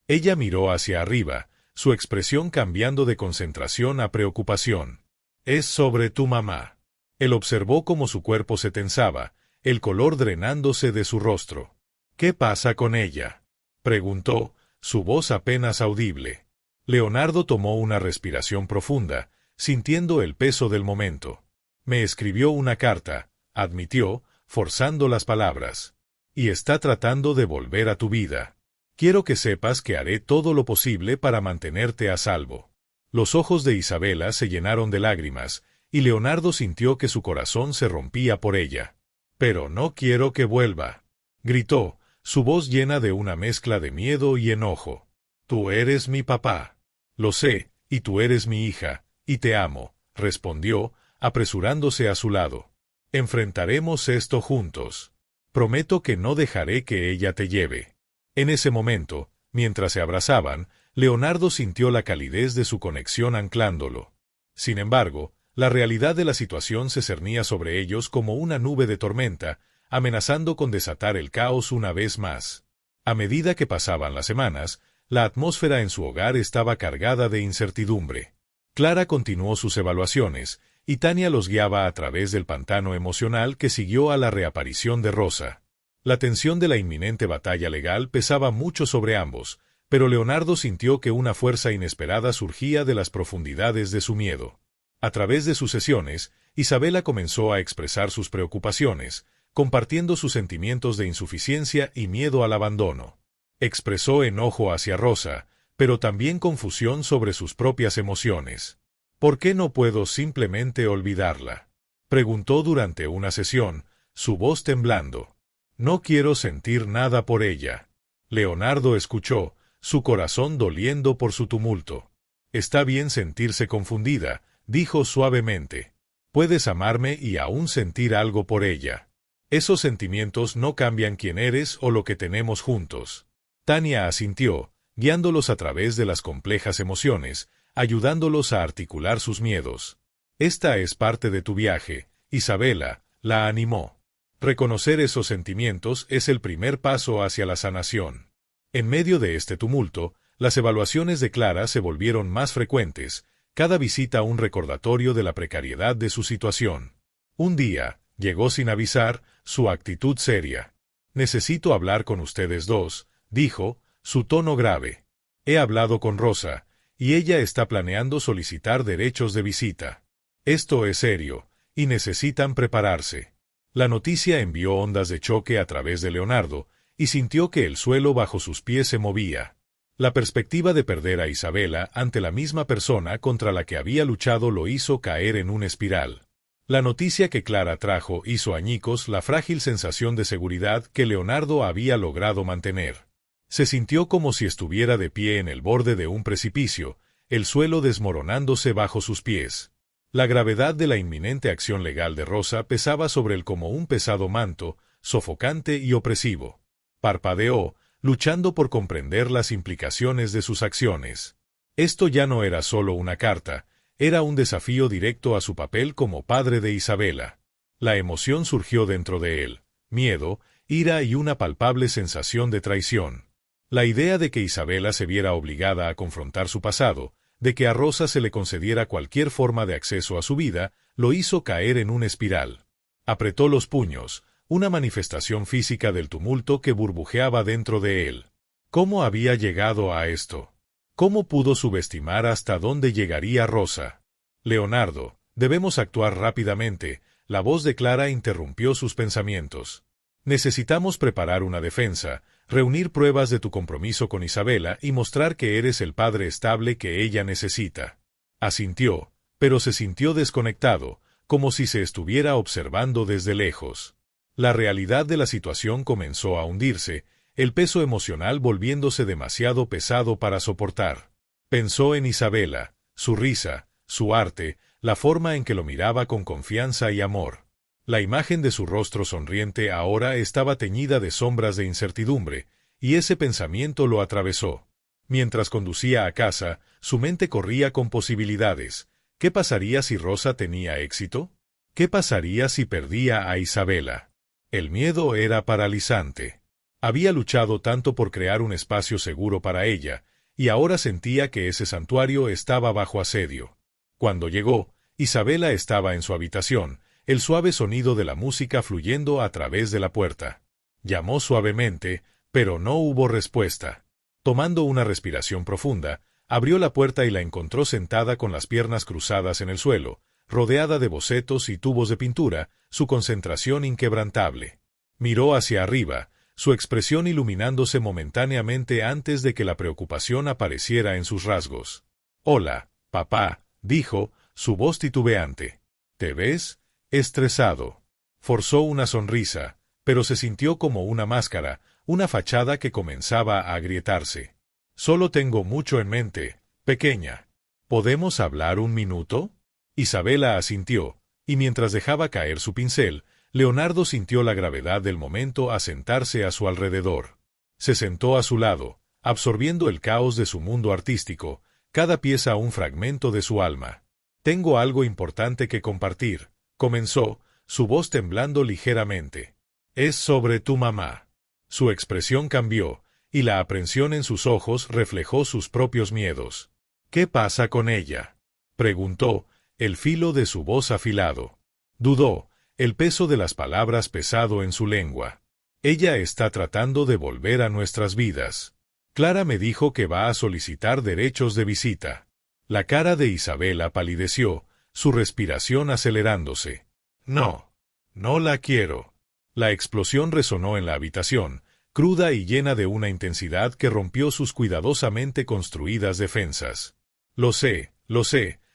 Ella miró hacia arriba, su expresión cambiando de concentración a preocupación. Es sobre tu mamá. Él observó cómo su cuerpo se tensaba, el color drenándose de su rostro. ¿Qué pasa con ella?, preguntó, su voz apenas audible. Leonardo tomó una respiración profunda, sintiendo el peso del momento. Me escribió una carta, admitió, forzando las palabras. Y está tratando de volver a tu vida. Quiero que sepas que haré todo lo posible para mantenerte a salvo. Los ojos de Isabela se llenaron de lágrimas, y Leonardo sintió que su corazón se rompía por ella. Pero no quiero que vuelva, gritó, su voz llena de una mezcla de miedo y enojo. Tú eres mi papá. Lo sé, y tú eres mi hija, y te amo, respondió, apresurándose a su lado. Enfrentaremos esto juntos. Prometo que no dejaré que ella te lleve. En ese momento, mientras se abrazaban, Leonardo sintió la calidez de su conexión anclándolo. Sin embargo, la realidad de la situación se cernía sobre ellos como una nube de tormenta, amenazando con desatar el caos una vez más. A medida que pasaban las semanas, la atmósfera en su hogar estaba cargada de incertidumbre. Clara continuó sus evaluaciones, y Tania los guiaba a través del pantano emocional que siguió a la reaparición de Rosa. La tensión de la inminente batalla legal pesaba mucho sobre ambos, pero Leonardo sintió que una fuerza inesperada surgía de las profundidades de su miedo. A través de sus sesiones, Isabela comenzó a expresar sus preocupaciones, compartiendo sus sentimientos de insuficiencia y miedo al abandono. Expresó enojo hacia Rosa, pero también confusión sobre sus propias emociones. ¿Por qué no puedo simplemente olvidarla?, preguntó durante una sesión, su voz temblando. No quiero sentir nada por ella. Leonardo escuchó, su corazón doliendo por su tumulto. Está bien sentirse confundida, dijo suavemente. Puedes amarme y aún sentir algo por ella. Esos sentimientos no cambian quién eres o lo que tenemos juntos. Tania asintió, guiándolos a través de las complejas emociones, ayudándolos a articular sus miedos. Esta es parte de tu viaje, Isabela, la animó. Reconocer esos sentimientos es el primer paso hacia la sanación. En medio de este tumulto, las evaluaciones de Clara se volvieron más frecuentes, cada visita un recordatorio de la precariedad de su situación. Un día, llegó sin avisar, su actitud seria. Necesito hablar con ustedes dos, dijo, su tono grave. He hablado con Rosa, y ella está planeando solicitar derechos de visita. Esto es serio, y necesitan prepararse. La noticia envió ondas de choque a través de Leonardo, y sintió que el suelo bajo sus pies se movía. La perspectiva de perder a Isabela ante la misma persona contra la que había luchado lo hizo caer en una espiral. La noticia que Clara trajo hizo añicos la frágil sensación de seguridad que Leonardo había logrado mantener. Se sintió como si estuviera de pie en el borde de un precipicio, el suelo desmoronándose bajo sus pies. La gravedad de la inminente acción legal de Rosa pesaba sobre él como un pesado manto, sofocante y opresivo. Parpadeó, luchando por comprender las implicaciones de sus acciones. Esto ya no era solo una carta, era un desafío directo a su papel como padre de Isabela. La emoción surgió dentro de él, miedo, ira y una palpable sensación de traición. La idea de que Isabela se viera obligada a confrontar su pasado, de que a Rosa se le concediera cualquier forma de acceso a su vida, lo hizo caer en una espiral. Apretó los puños, una manifestación física del tumulto que burbujeaba dentro de él. ¿Cómo había llegado a esto? ¿Cómo pudo subestimar hasta dónde llegaría Rosa? Leonardo, debemos actuar rápidamente. La voz de Clara interrumpió sus pensamientos. Necesitamos preparar una defensa, reunir pruebas de tu compromiso con Isabela y mostrar que eres el padre estable que ella necesita. Asintió, pero se sintió desconectado, como si se estuviera observando desde lejos. La realidad de la situación comenzó a hundirse, el peso emocional volviéndose demasiado pesado para soportar. Pensó en Isabela, su risa, su arte, la forma en que lo miraba con confianza y amor. La imagen de su rostro sonriente ahora estaba teñida de sombras de incertidumbre, y ese pensamiento lo atravesó. Mientras conducía a casa, su mente corría con posibilidades. ¿Qué pasaría si Rosa tenía éxito? ¿Qué pasaría si perdía a Isabela? El miedo era paralizante. Había luchado tanto por crear un espacio seguro para ella, y ahora sentía que ese santuario estaba bajo asedio. Cuando llegó, Isabela estaba en su habitación, el suave sonido de la música fluyendo a través de la puerta. Llamó suavemente, pero no hubo respuesta. Tomando una respiración profunda, abrió la puerta y la encontró sentada con las piernas cruzadas en el suelo, rodeada de bocetos y tubos de pintura, su concentración inquebrantable. Miró hacia arriba, su expresión iluminándose momentáneamente antes de que la preocupación apareciera en sus rasgos. «Hola, papá», dijo, su voz titubeante. «¿Te ves? Estresado». Forzó una sonrisa, pero se sintió como una máscara, una fachada que comenzaba a agrietarse. «Solo tengo mucho en mente, pequeña. ¿Podemos hablar un minuto?» Isabela asintió, y mientras dejaba caer su pincel, Leonardo sintió la gravedad del momento asentarse a su alrededor. Se sentó a su lado, absorbiendo el caos de su mundo artístico, cada pieza un fragmento de su alma. «Tengo algo importante que compartir», comenzó, su voz temblando ligeramente. «Es sobre tu mamá». Su expresión cambió, y la aprensión en sus ojos reflejó sus propios miedos. «¿Qué pasa con ella?», preguntó, el filo de su voz afilado. Dudó, el peso de las palabras pesado en su lengua. «Ella está tratando de volver a nuestras vidas. Clara me dijo que va a solicitar derechos de visita». La cara de Isabela palideció, su respiración acelerándose. «No, no la quiero». La explosión resonó en la habitación, cruda y llena de una intensidad que rompió sus cuidadosamente construidas defensas. Lo sé»,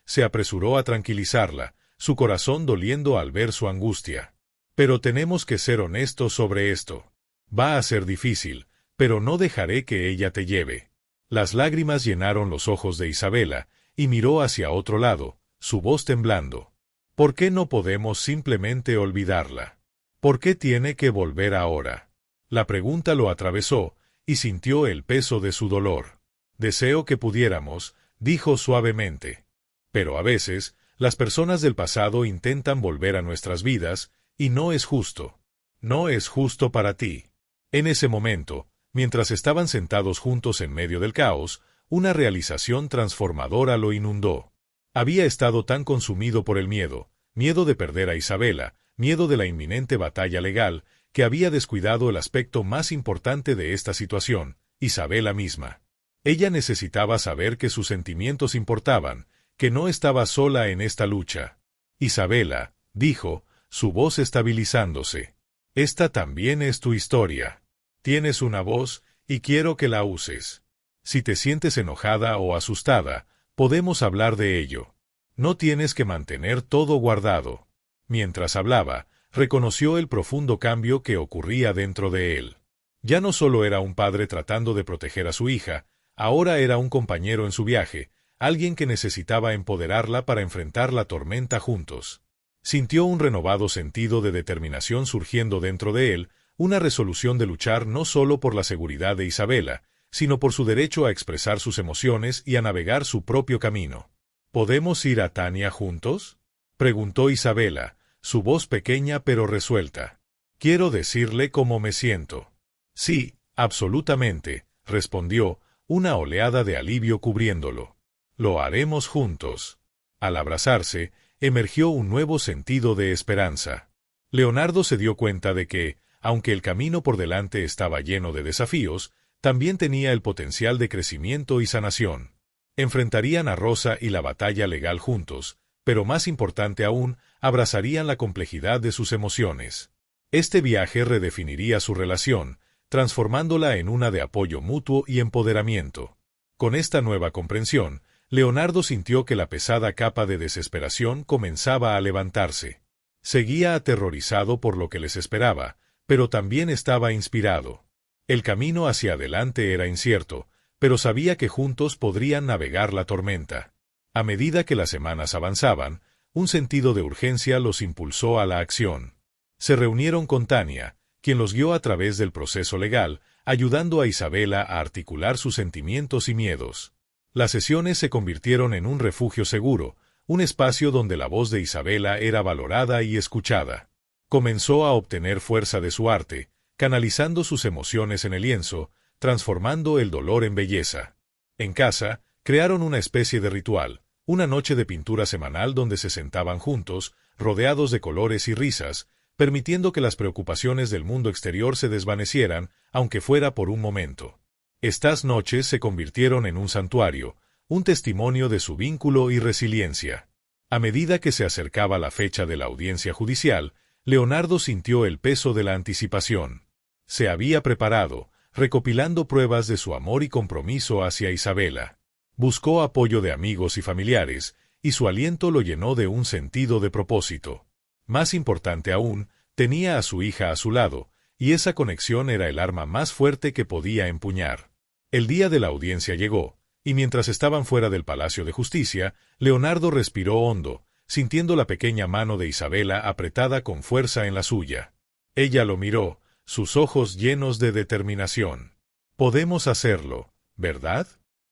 se apresuró a tranquilizarla, su corazón doliendo al ver su angustia. «Pero tenemos que ser honestos sobre esto. Va a ser difícil, pero no dejaré que ella te lleve». Las lágrimas llenaron los ojos de Isabela, y miró hacia otro lado, su voz temblando. «¿Por qué no podemos simplemente olvidarla? ¿Por qué tiene que volver ahora?». La pregunta lo atravesó, y sintió el peso de su dolor. «Deseo que pudiéramos», dijo suavemente. «Pero a veces, las personas del pasado intentan volver a nuestras vidas, y no es justo. No es justo para ti». En ese momento, mientras estaban sentados juntos en medio del caos, una realización transformadora lo inundó. Había estado tan consumido por el miedo de perder a Isabela, miedo de la inminente batalla legal, que había descuidado el aspecto más importante de esta situación, Isabela misma. Ella necesitaba saber que sus sentimientos importaban, que no estaba sola en esta lucha. Isabela, dijo, su voz estabilizándose. Esta también es tu historia. Tienes una voz, y quiero que la uses. Si te sientes enojada o asustada, podemos hablar de ello. No tienes que mantener todo guardado. Mientras hablaba, reconoció el profundo cambio que ocurría dentro de él. Ya no solo era un padre tratando de proteger a su hija, ahora era un compañero en su viaje, alguien que necesitaba empoderarla para enfrentar la tormenta juntos. Sintió un renovado sentido de determinación surgiendo dentro de él, una resolución de luchar no solo por la seguridad de Isabela, sino por su derecho a expresar sus emociones y a navegar su propio camino. ¿Podemos ir a Tania juntos?, preguntó Isabela, su voz pequeña pero resuelta. Quiero decirle cómo me siento. Sí, absolutamente, respondió, una oleada de alivio cubriéndolo. Lo haremos juntos. Al abrazarse, emergió un nuevo sentido de esperanza. Leonardo se dio cuenta de que, aunque el camino por delante estaba lleno de desafíos, también tenía el potencial de crecimiento y sanación. Enfrentarían a Rosa y la batalla legal juntos, pero más importante aún, abrazarían la complejidad de sus emociones. Este viaje redefiniría su relación, transformándola en una de apoyo mutuo y empoderamiento. Con esta nueva comprensión, Leonardo sintió que la pesada capa de desesperación comenzaba a levantarse. Seguía aterrorizado por lo que les esperaba, pero también estaba inspirado. El camino hacia adelante era incierto, pero sabía que juntos podrían navegar la tormenta. A medida que las semanas avanzaban, un sentido de urgencia los impulsó a la acción. Se reunieron con Tania, quien los guió a través del proceso legal, ayudando a Isabela a articular sus sentimientos y miedos. Las sesiones se convirtieron en un refugio seguro, un espacio donde la voz de Isabela era valorada y escuchada. Comenzó a obtener fuerza de su arte, canalizando sus emociones en el lienzo, transformando el dolor en belleza. En casa, crearon una especie de ritual, una noche de pintura semanal donde se sentaban juntos, rodeados de colores y risas, permitiendo que las preocupaciones del mundo exterior se desvanecieran, aunque fuera por un momento. Estas noches se convirtieron en un santuario, un testimonio de su vínculo y resiliencia. A medida que se acercaba la fecha de la audiencia judicial, Leonardo sintió el peso de la anticipación. Se había preparado, recopilando pruebas de su amor y compromiso hacia Isabela. Buscó apoyo de amigos y familiares, y su aliento lo llenó de un sentido de propósito. Más importante aún, tenía a su hija a su lado, y esa conexión era el arma más fuerte que podía empuñar. El día de la audiencia llegó, y mientras estaban fuera del Palacio de Justicia, Leonardo respiró hondo, sintiendo la pequeña mano de Isabela apretada con fuerza en la suya. Ella lo miró, sus ojos llenos de determinación. «Podemos hacerlo, ¿verdad?»,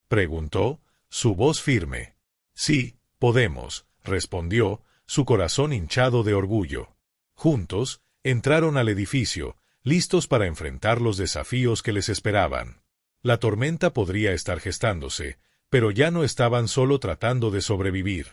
preguntó, su voz firme. «Sí, podemos», respondió, su corazón hinchado de orgullo. Juntos, entraron al edificio, listos para enfrentar los desafíos que les esperaban. La tormenta podría estar gestándose, pero ya no estaban solo tratando de sobrevivir.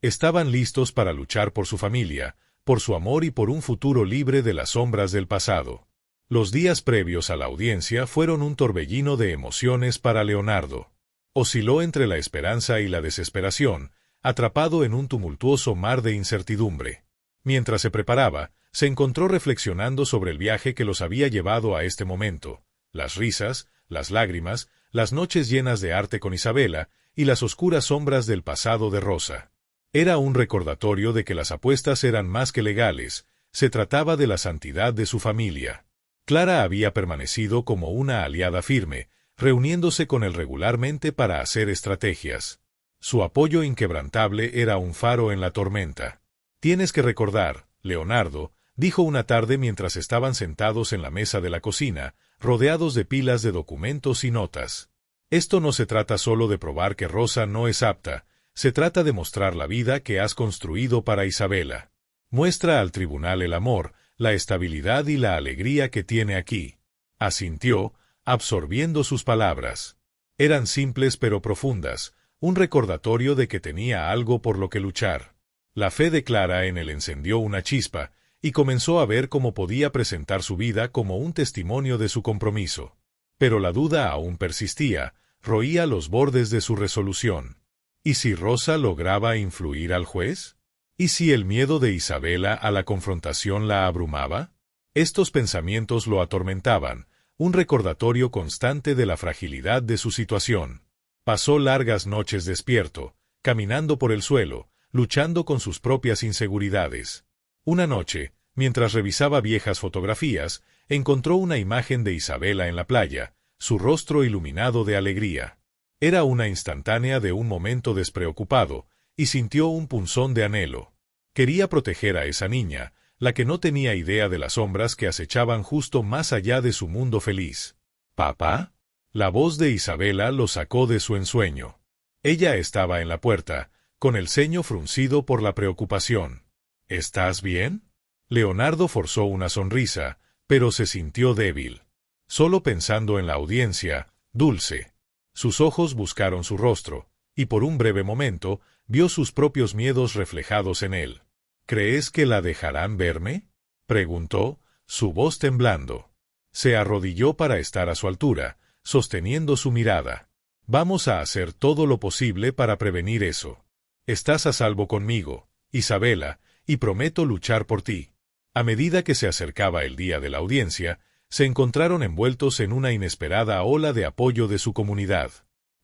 Estaban listos para luchar por su familia, por su amor y por un futuro libre de las sombras del pasado. Los días previos a la audiencia fueron un torbellino de emociones para Leonardo. Osciló entre la esperanza y la desesperación, atrapado en un tumultuoso mar de incertidumbre. Mientras se preparaba, se encontró reflexionando sobre el viaje que los había llevado a este momento, las risas, las lágrimas, las noches llenas de arte con Isabela y las oscuras sombras del pasado de Rosa. Era un recordatorio de que las apuestas eran más que legales, se trataba de la santidad de su familia. Clara había permanecido como una aliada firme, reuniéndose con él regularmente para hacer estrategias. Su apoyo inquebrantable era un faro en la tormenta. «Tienes que recordar, Leonardo», dijo una tarde mientras estaban sentados en la mesa de la cocina, rodeados de pilas de documentos y notas. «Esto no se trata solo de probar que Rosa no es apta, se trata de mostrar la vida que has construido para Isabela. Muestra al tribunal el amor, la estabilidad y la alegría que tiene aquí». Asintió, absorbiendo sus palabras. Eran simples pero profundas, un recordatorio de que tenía algo por lo que luchar. La fe de Clara en él encendió una chispa, y comenzó a ver cómo podía presentar su vida como un testimonio de su compromiso. Pero la duda aún persistía, roía los bordes de su resolución. ¿Y si Rosa lograba influir al juez? ¿Y si el miedo de Isabela a la confrontación la abrumaba? Estos pensamientos lo atormentaban, un recordatorio constante de la fragilidad de su situación. Pasó largas noches despierto, caminando por el suelo, luchando con sus propias inseguridades. Una noche, mientras revisaba viejas fotografías, encontró una imagen de Isabela en la playa, su rostro iluminado de alegría. Era una instantánea de un momento despreocupado, y sintió un punzón de anhelo. Quería proteger a esa niña, la que no tenía idea de las sombras que acechaban justo más allá de su mundo feliz. ¿Papá? La voz de Isabela lo sacó de su ensueño. Ella estaba en la puerta, con el ceño fruncido por la preocupación. ¿Estás bien? Leonardo forzó una sonrisa, pero se sintió débil. Solo pensando en la audiencia, dulce. Sus ojos buscaron su rostro, y por un breve momento, vio sus propios miedos reflejados en él. ¿Crees que la dejarán verme?, preguntó, su voz temblando. Se arrodilló para estar a su altura, sosteniendo su mirada. Vamos a hacer todo lo posible para prevenir eso. Estás a salvo conmigo, Isabela, y prometo luchar por ti. A medida que se acercaba el día de la audiencia, se encontraron envueltos en una inesperada ola de apoyo de su comunidad.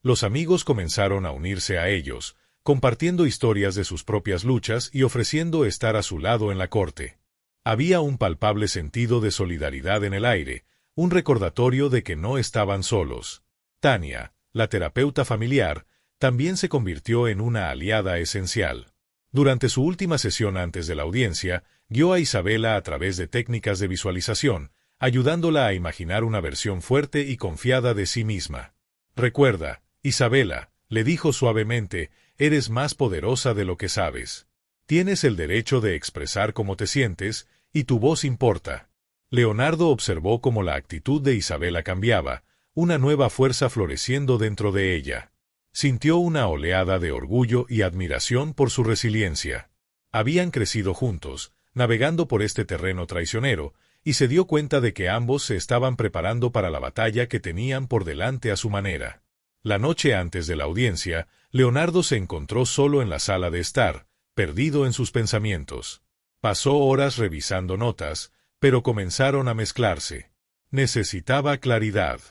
Los amigos comenzaron a unirse a ellos, compartiendo historias de sus propias luchas y ofreciendo estar a su lado en la corte. Había un palpable sentido de solidaridad en el aire, un recordatorio de que no estaban solos. Tania, la terapeuta familiar, también se convirtió en una aliada esencial. Durante su última sesión antes de la audiencia, guió a Isabela a través de técnicas de visualización, ayudándola a imaginar una versión fuerte y confiada de sí misma. Recuerda, Isabela, le dijo suavemente, eres más poderosa de lo que sabes. Tienes el derecho de expresar cómo te sientes, y tu voz importa. Leonardo observó cómo la actitud de Isabela cambiaba, una nueva fuerza floreciendo dentro de ella. Sintió una oleada de orgullo y admiración por su resiliencia. Habían crecido juntos, navegando por este terreno traicionero, y se dio cuenta de que ambos se estaban preparando para la batalla que tenían por delante a su manera. La noche antes de la audiencia, Leonardo se encontró solo en la sala de estar, perdido en sus pensamientos. Pasó horas revisando notas, pero comenzaron a mezclarse. Necesitaba claridad.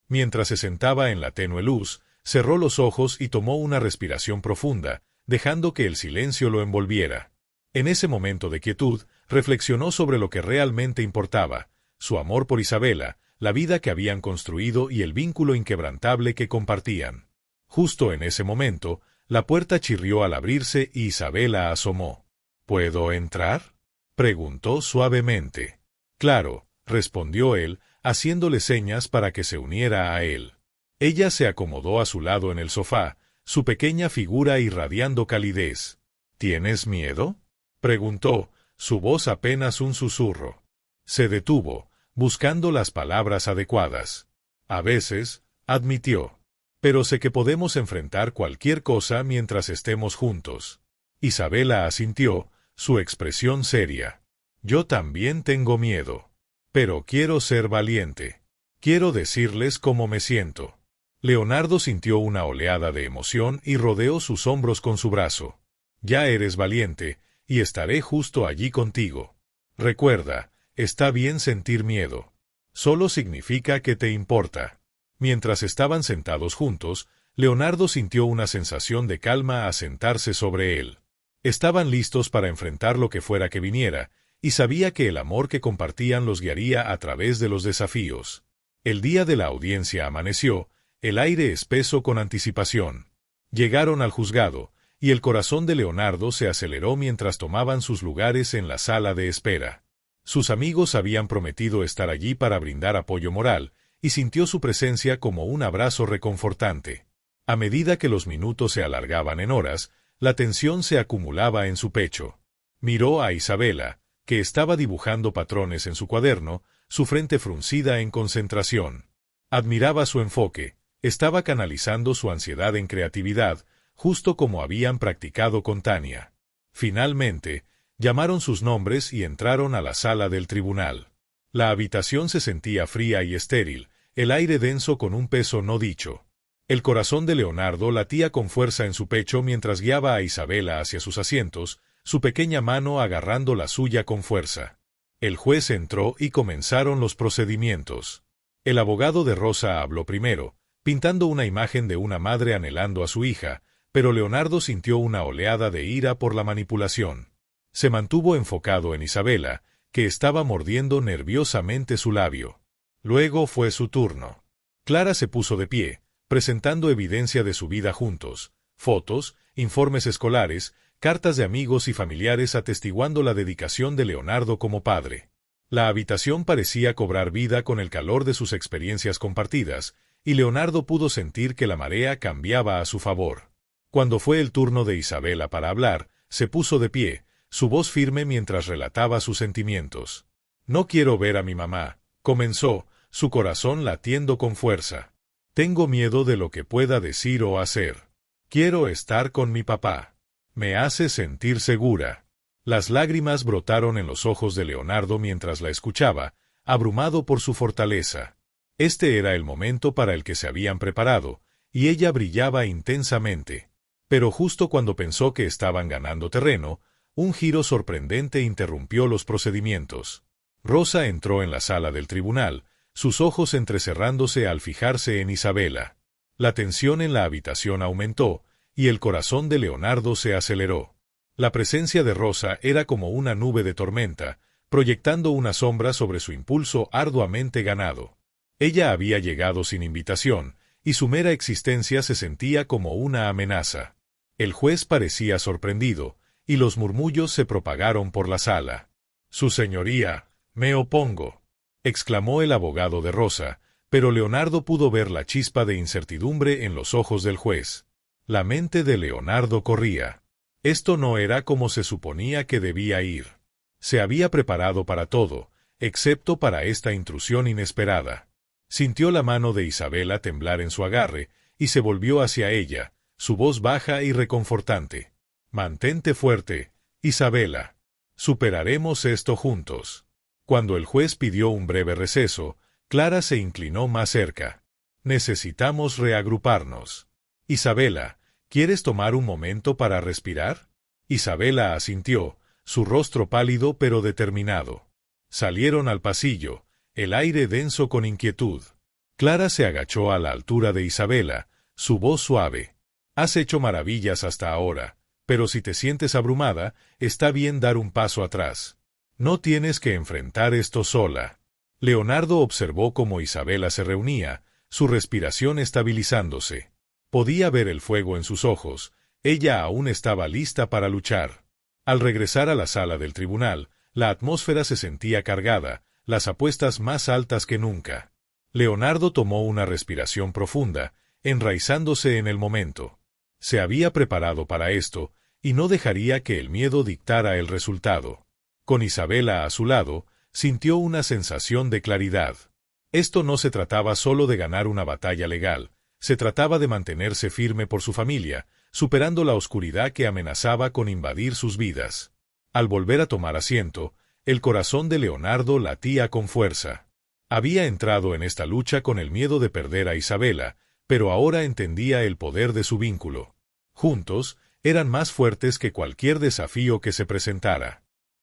Mientras se sentaba en la tenue luz, cerró los ojos y tomó una respiración profunda, dejando que el silencio lo envolviera. En ese momento de quietud, reflexionó sobre lo que realmente importaba, su amor por Isabela, la vida que habían construido y el vínculo inquebrantable que compartían. Justo en ese momento, la puerta chirrió al abrirse y Isabela asomó. ¿Puedo entrar?, preguntó suavemente. Claro, respondió él, haciéndole señas para que se uniera a él. Ella se acomodó a su lado en el sofá, su pequeña figura irradiando calidez. ¿Tienes miedo?, preguntó, su voz apenas un susurro. Se detuvo, buscando las palabras adecuadas. A veces, admitió. Pero sé que podemos enfrentar cualquier cosa mientras estemos juntos. Isabela asintió, su expresión seria. Yo también tengo miedo. Pero quiero ser valiente. Quiero decirles cómo me siento. Leonardo sintió una oleada de emoción y rodeó sus hombros con su brazo. Ya eres valiente, y estaré justo allí contigo. Recuerda, está bien sentir miedo. Solo significa que te importa. Mientras estaban sentados juntos, Leonardo sintió una sensación de calma asentarse sobre él. Estaban listos para enfrentar lo que fuera que viniera, y sabía que el amor que compartían los guiaría a través de los desafíos. El día de la audiencia amaneció, el aire espeso con anticipación. Llegaron al juzgado, y el corazón de Leonardo se aceleró mientras tomaban sus lugares en la sala de espera. Sus amigos habían prometido estar allí para brindar apoyo moral, y sintió su presencia como un abrazo reconfortante. A medida que los minutos se alargaban en horas, la tensión se acumulaba en su pecho. Miró a Isabela, que estaba dibujando patrones en su cuaderno, su frente fruncida en concentración. Admiraba su enfoque, estaba canalizando su ansiedad en creatividad, justo como habían practicado con Tania. Finalmente, llamaron sus nombres y entraron a la sala del tribunal. La habitación se sentía fría y estéril, el aire denso con un peso no dicho. El corazón de Leonardo latía con fuerza en su pecho mientras guiaba a Isabela hacia sus asientos, su pequeña mano agarrando la suya con fuerza. El juez entró y comenzaron los procedimientos. El abogado de Rosa habló primero, pintando una imagen de una madre anhelando a su hija, pero Leonardo sintió una oleada de ira por la manipulación. Se mantuvo enfocado en Isabela, que estaba mordiendo nerviosamente su labio. Luego fue su turno. Clara se puso de pie, presentando evidencia de su vida juntos, fotos, informes escolares, cartas de amigos y familiares atestiguando la dedicación de Leonardo como padre. La habitación parecía cobrar vida con el calor de sus experiencias compartidas, y Leonardo pudo sentir que la marea cambiaba a su favor. Cuando fue el turno de Isabela para hablar, se puso de pie, su voz firme mientras relataba sus sentimientos. «No quiero ver a mi mamá», comenzó, su corazón latiendo con fuerza. «Tengo miedo de lo que pueda decir o hacer. Quiero estar con mi papá. Me hace sentir segura». Las lágrimas brotaron en los ojos de Leonardo mientras la escuchaba, abrumado por su fortaleza. Este era el momento para el que se habían preparado, y ella brillaba intensamente. Pero justo cuando pensó que estaban ganando terreno, un giro sorprendente interrumpió los procedimientos. Rosa entró en la sala del tribunal, sus ojos entrecerrándose al fijarse en Isabela. La tensión en la habitación aumentó, y el corazón de Leonardo se aceleró. La presencia de Rosa era como una nube de tormenta, proyectando una sombra sobre su impulso arduamente ganado. Ella había llegado sin invitación, y su mera existencia se sentía como una amenaza. El juez parecía sorprendido, y los murmullos se propagaron por la sala. «Su señoría, me opongo», exclamó el abogado de Rosa, pero Leonardo pudo ver la chispa de incertidumbre en los ojos del juez. La mente de Leonardo corría. Esto no era como se suponía que debía ir. Se había preparado para todo, excepto para esta intrusión inesperada. Sintió la mano de Isabela temblar en su agarre, y se volvió hacia ella, su voz baja y reconfortante. «Mantente fuerte, Isabela. Superaremos esto juntos». Cuando el juez pidió un breve receso, Clara se inclinó más cerca. «Necesitamos reagruparnos. Isabela, ¿quieres tomar un momento para respirar?» Isabela asintió, su rostro pálido pero determinado. Salieron al pasillo, el aire denso con inquietud. Clara se agachó a la altura de Isabela, su voz suave. «Has hecho maravillas hasta ahora, pero si te sientes abrumada, está bien dar un paso atrás. No tienes que enfrentar esto sola». Leonardo observó cómo Isabela se reunía, su respiración estabilizándose. Podía ver el fuego en sus ojos, ella aún estaba lista para luchar. Al regresar a la sala del tribunal, la atmósfera se sentía cargada, las apuestas más altas que nunca. Leonardo tomó una respiración profunda, enraizándose en el momento. Se había preparado para esto, y no dejaría que el miedo dictara el resultado. Con Isabela a su lado, sintió una sensación de claridad. Esto no se trataba solo de ganar una batalla legal, se trataba de mantenerse firme por su familia, superando la oscuridad que amenazaba con invadir sus vidas. Al volver a tomar asiento, el corazón de Leonardo latía con fuerza. Había entrado en esta lucha con el miedo de perder a Isabela, pero ahora entendía el poder de su vínculo. Juntos, eran más fuertes que cualquier desafío que se presentara.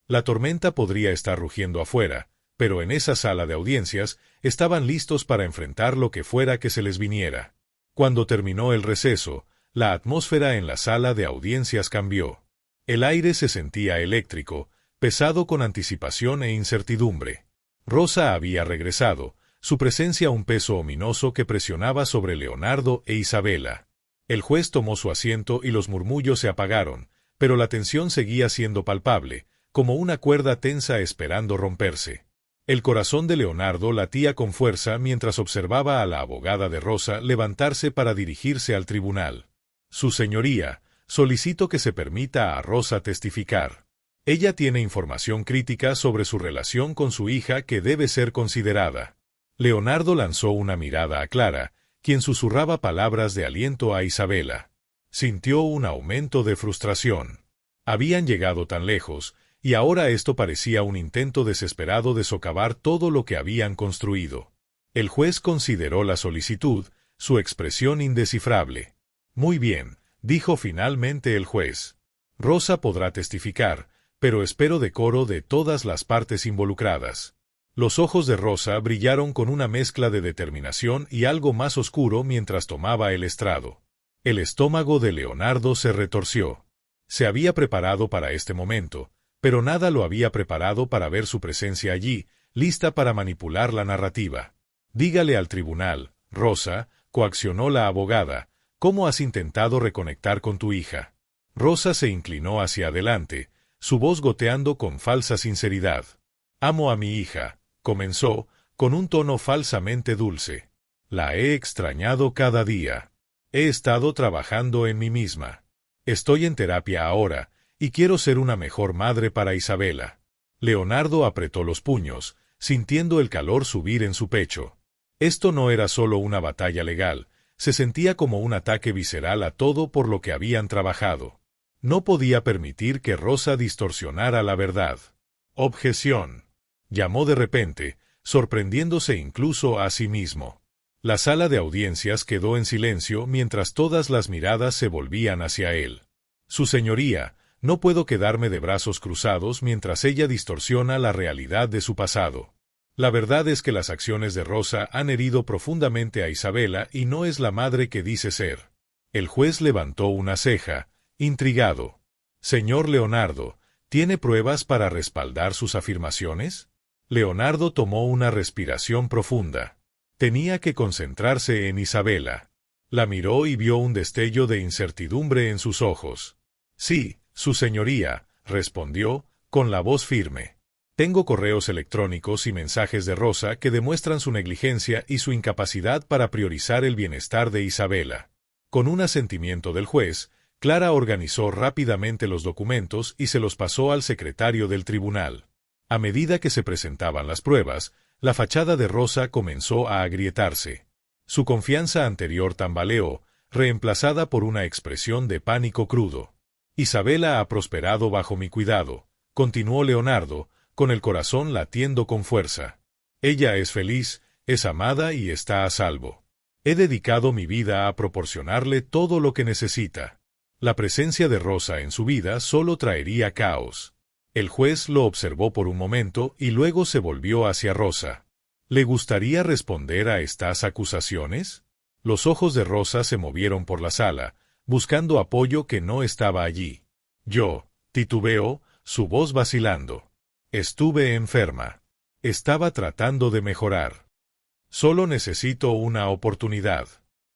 La tormenta podría estar rugiendo afuera, pero en esa sala de audiencias estaban listos para enfrentar lo que fuera que se les viniera. Cuando terminó el receso, la atmósfera en la sala de audiencias cambió. El aire se sentía eléctrico, pesado con anticipación e incertidumbre. Rosa había regresado, su presencia un peso ominoso que presionaba sobre Leonardo e Isabela. El juez tomó su asiento y los murmullos se apagaron, pero la tensión seguía siendo palpable, como una cuerda tensa esperando romperse. El corazón de Leonardo latía con fuerza mientras observaba a la abogada de Rosa levantarse para dirigirse al tribunal. «Su señoría, solicito que se permita a Rosa testificar. Ella tiene información crítica sobre su relación con su hija que debe ser considerada». Leonardo lanzó una mirada a Clara, quien susurraba palabras de aliento a Isabela. Sintió un aumento de frustración. Habían llegado tan lejos, y ahora esto parecía un intento desesperado de socavar todo lo que habían construido. El juez consideró la solicitud, su expresión indescifrable. Muy bien, dijo finalmente el juez. Rosa podrá testificar, pero espero decoro de todas las partes involucradas. Los ojos de Rosa brillaron con una mezcla de determinación y algo más oscuro mientras tomaba el estrado. El estómago de Leonardo se retorció. Se había preparado para este momento, pero nada lo había preparado para ver su presencia allí, lista para manipular la narrativa. Dígale al tribunal, Rosa, coaccionó la abogada, ¿cómo has intentado reconectar con tu hija? Rosa se inclinó hacia adelante, su voz goteando con falsa sinceridad. Amo a mi hija, comenzó, con un tono falsamente dulce. La he extrañado cada día. He estado trabajando en mí misma. Estoy en terapia ahora, y quiero ser una mejor madre para Isabela. Leonardo apretó los puños, sintiendo el calor subir en su pecho. Esto no era solo una batalla legal, se sentía como un ataque visceral a todo por lo que habían trabajado. No podía permitir que Rosa distorsionara la verdad. Objeción. Llamó de repente, sorprendiéndose incluso a sí mismo. La sala de audiencias quedó en silencio mientras todas las miradas se volvían hacia él. Su señoría, no puedo quedarme de brazos cruzados mientras ella distorsiona la realidad de su pasado. La verdad es que las acciones de Rosa han herido profundamente a Isabela y no es la madre que dice ser. El juez levantó una ceja, intrigado. Señor Leonardo, ¿tiene pruebas para respaldar sus afirmaciones? Leonardo tomó una respiración profunda. Tenía que concentrarse en Isabela. La miró y vio un destello de incertidumbre en sus ojos. Sí, su señoría, respondió, con la voz firme. Tengo correos electrónicos y mensajes de Rosa que demuestran su negligencia y su incapacidad para priorizar el bienestar de Isabela. Con un asentimiento del juez, Clara organizó rápidamente los documentos y se los pasó al secretario del tribunal. A medida que se presentaban las pruebas, la fachada de Rosa comenzó a agrietarse. Su confianza anterior tambaleó, reemplazada por una expresión de pánico crudo. Isabela ha prosperado bajo mi cuidado, continuó Leonardo, con el corazón latiendo con fuerza. Ella es feliz, es amada y está a salvo. He dedicado mi vida a proporcionarle todo lo que necesita. La presencia de Rosa en su vida solo traería caos. El juez lo observó por un momento y luego se volvió hacia Rosa. ¿Le gustaría responder a estas acusaciones? Los ojos de Rosa se movieron por la sala, buscando apoyo que no estaba allí. Yo, titubeó, su voz vacilando. Estuve enferma. Estaba tratando de mejorar. Solo necesito una oportunidad.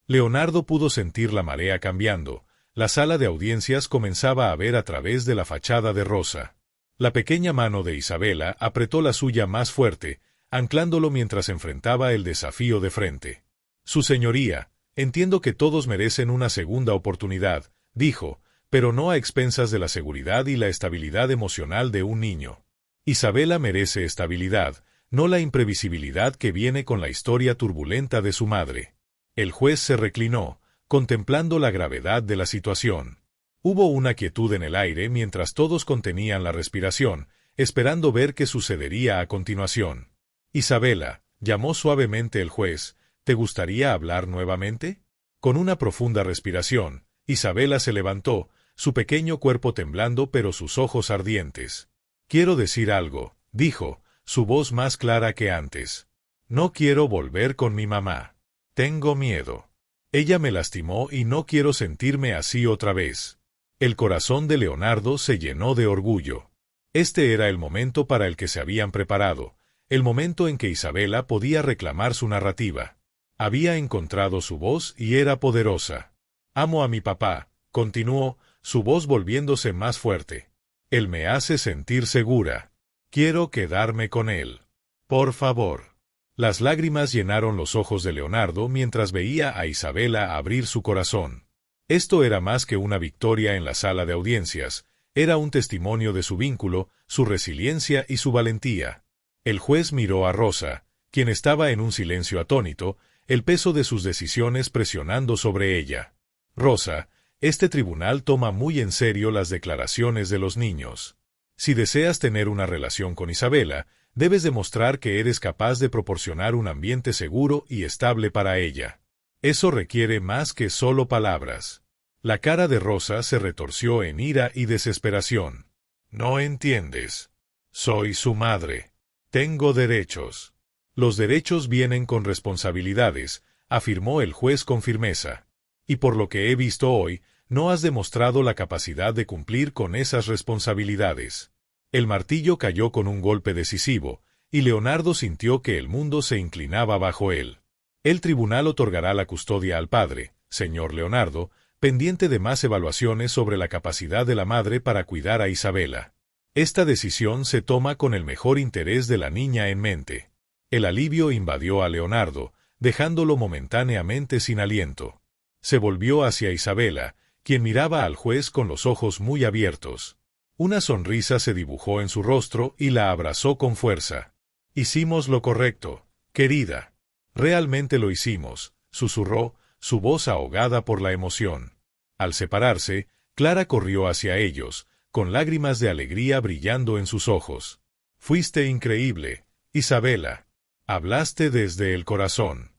Leonardo pudo sentir la marea cambiando. La sala de audiencias comenzaba a ver a través de la fachada de Rosa. La pequeña mano de Isabela apretó la suya más fuerte, anclándolo mientras enfrentaba el desafío de frente. Su señoría, entiendo que todos merecen una segunda oportunidad, dijo, pero no a expensas de la seguridad y la estabilidad emocional de un niño. Isabela merece estabilidad, no la imprevisibilidad que viene con la historia turbulenta de su madre. El juez se reclinó, contemplando la gravedad de la situación. Hubo una quietud en el aire mientras todos contenían la respiración, esperando ver qué sucedería a continuación. Isabela, llamó suavemente el juez, ¿te gustaría hablar nuevamente? Con una profunda respiración, Isabela se levantó, su pequeño cuerpo temblando pero sus ojos ardientes. Quiero decir algo, dijo, su voz más clara que antes. No quiero volver con mi mamá. Tengo miedo. Ella me lastimó y no quiero sentirme así otra vez. El corazón de Leonardo se llenó de orgullo. Este era el momento para el que se habían preparado, el momento en que Isabela podía reclamar su narrativa. Había encontrado su voz y era poderosa. Amo a mi papá, continuó, su voz volviéndose más fuerte. Él me hace sentir segura. Quiero quedarme con él. Por favor. Las lágrimas llenaron los ojos de Leonardo mientras veía a Isabela abrir su corazón. Esto era más que una victoria en la sala de audiencias, era un testimonio de su vínculo, su resiliencia y su valentía. El juez miró a Rosa, quien estaba en un silencio atónito, el peso de sus decisiones presionando sobre ella. Rosa, este tribunal toma muy en serio las declaraciones de los niños. Si deseas tener una relación con Isabela, debes demostrar que eres capaz de proporcionar un ambiente seguro y estable para ella. Eso requiere más que solo palabras. La cara de Rosa se retorció en ira y desesperación. No entiendes. Soy su madre. Tengo derechos. Los derechos vienen con responsabilidades, afirmó el juez con firmeza. Y por lo que he visto hoy, no has demostrado la capacidad de cumplir con esas responsabilidades. El martillo cayó con un golpe decisivo, y Leonardo sintió que el mundo se inclinaba bajo él. El tribunal otorgará la custodia al padre, señor Leonardo, pendiente de más evaluaciones sobre la capacidad de la madre para cuidar a Isabela. Esta decisión se toma con el mejor interés de la niña en mente. El alivio invadió a Leonardo, dejándolo momentáneamente sin aliento. Se volvió hacia Isabela, quien miraba al juez con los ojos muy abiertos. Una sonrisa se dibujó en su rostro y la abrazó con fuerza. «Hicimos lo correcto, querida. Realmente lo hicimos», susurró, su voz ahogada por la emoción. Al separarse, Clara corrió hacia ellos, con lágrimas de alegría brillando en sus ojos. «Fuiste increíble, Isabela. Hablaste desde el corazón».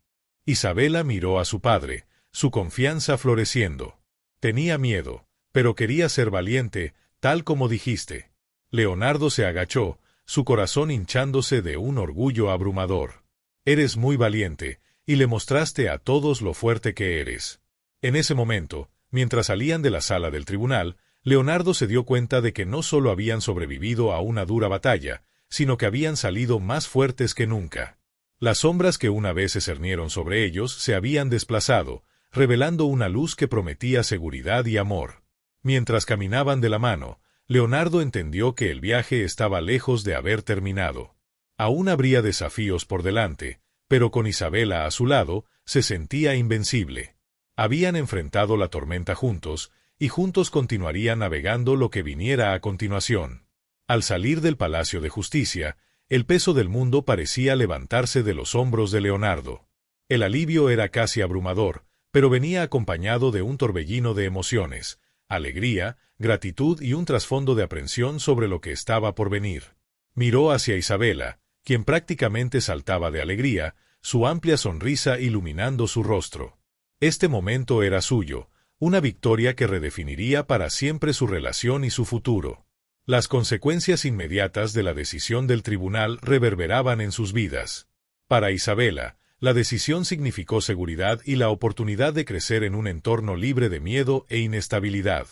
Isabela miró a su padre, su confianza floreciendo. «Tenía miedo, pero quería ser valiente, tal como dijiste». Leonardo se agachó, su corazón hinchándose de un orgullo abrumador. «Eres muy valiente, y le mostraste a todos lo fuerte que eres». En ese momento, mientras salían de la sala del tribunal, Leonardo se dio cuenta de que no solo habían sobrevivido a una dura batalla, sino que habían salido más fuertes que nunca. Las sombras que una vez se cernieron sobre ellos se habían desplazado, revelando una luz que prometía seguridad y amor. Mientras caminaban de la mano, Leonardo entendió que el viaje estaba lejos de haber terminado. Aún habría desafíos por delante, pero con Isabela a su lado, se sentía invencible. Habían enfrentado la tormenta juntos, y juntos continuarían navegando lo que viniera a continuación. Al salir del Palacio de Justicia, el peso del mundo parecía levantarse de los hombros de Leonardo. El alivio era casi abrumador, pero venía acompañado de un torbellino de emociones, alegría, gratitud y un trasfondo de aprensión sobre lo que estaba por venir. Miró hacia Isabela, quien prácticamente saltaba de alegría, su amplia sonrisa iluminando su rostro. Este momento era suyo, una victoria que redefiniría para siempre su relación y su futuro. Las consecuencias inmediatas de la decisión del tribunal reverberaban en sus vidas. Para Isabela, la decisión significó seguridad y la oportunidad de crecer en un entorno libre de miedo e inestabilidad.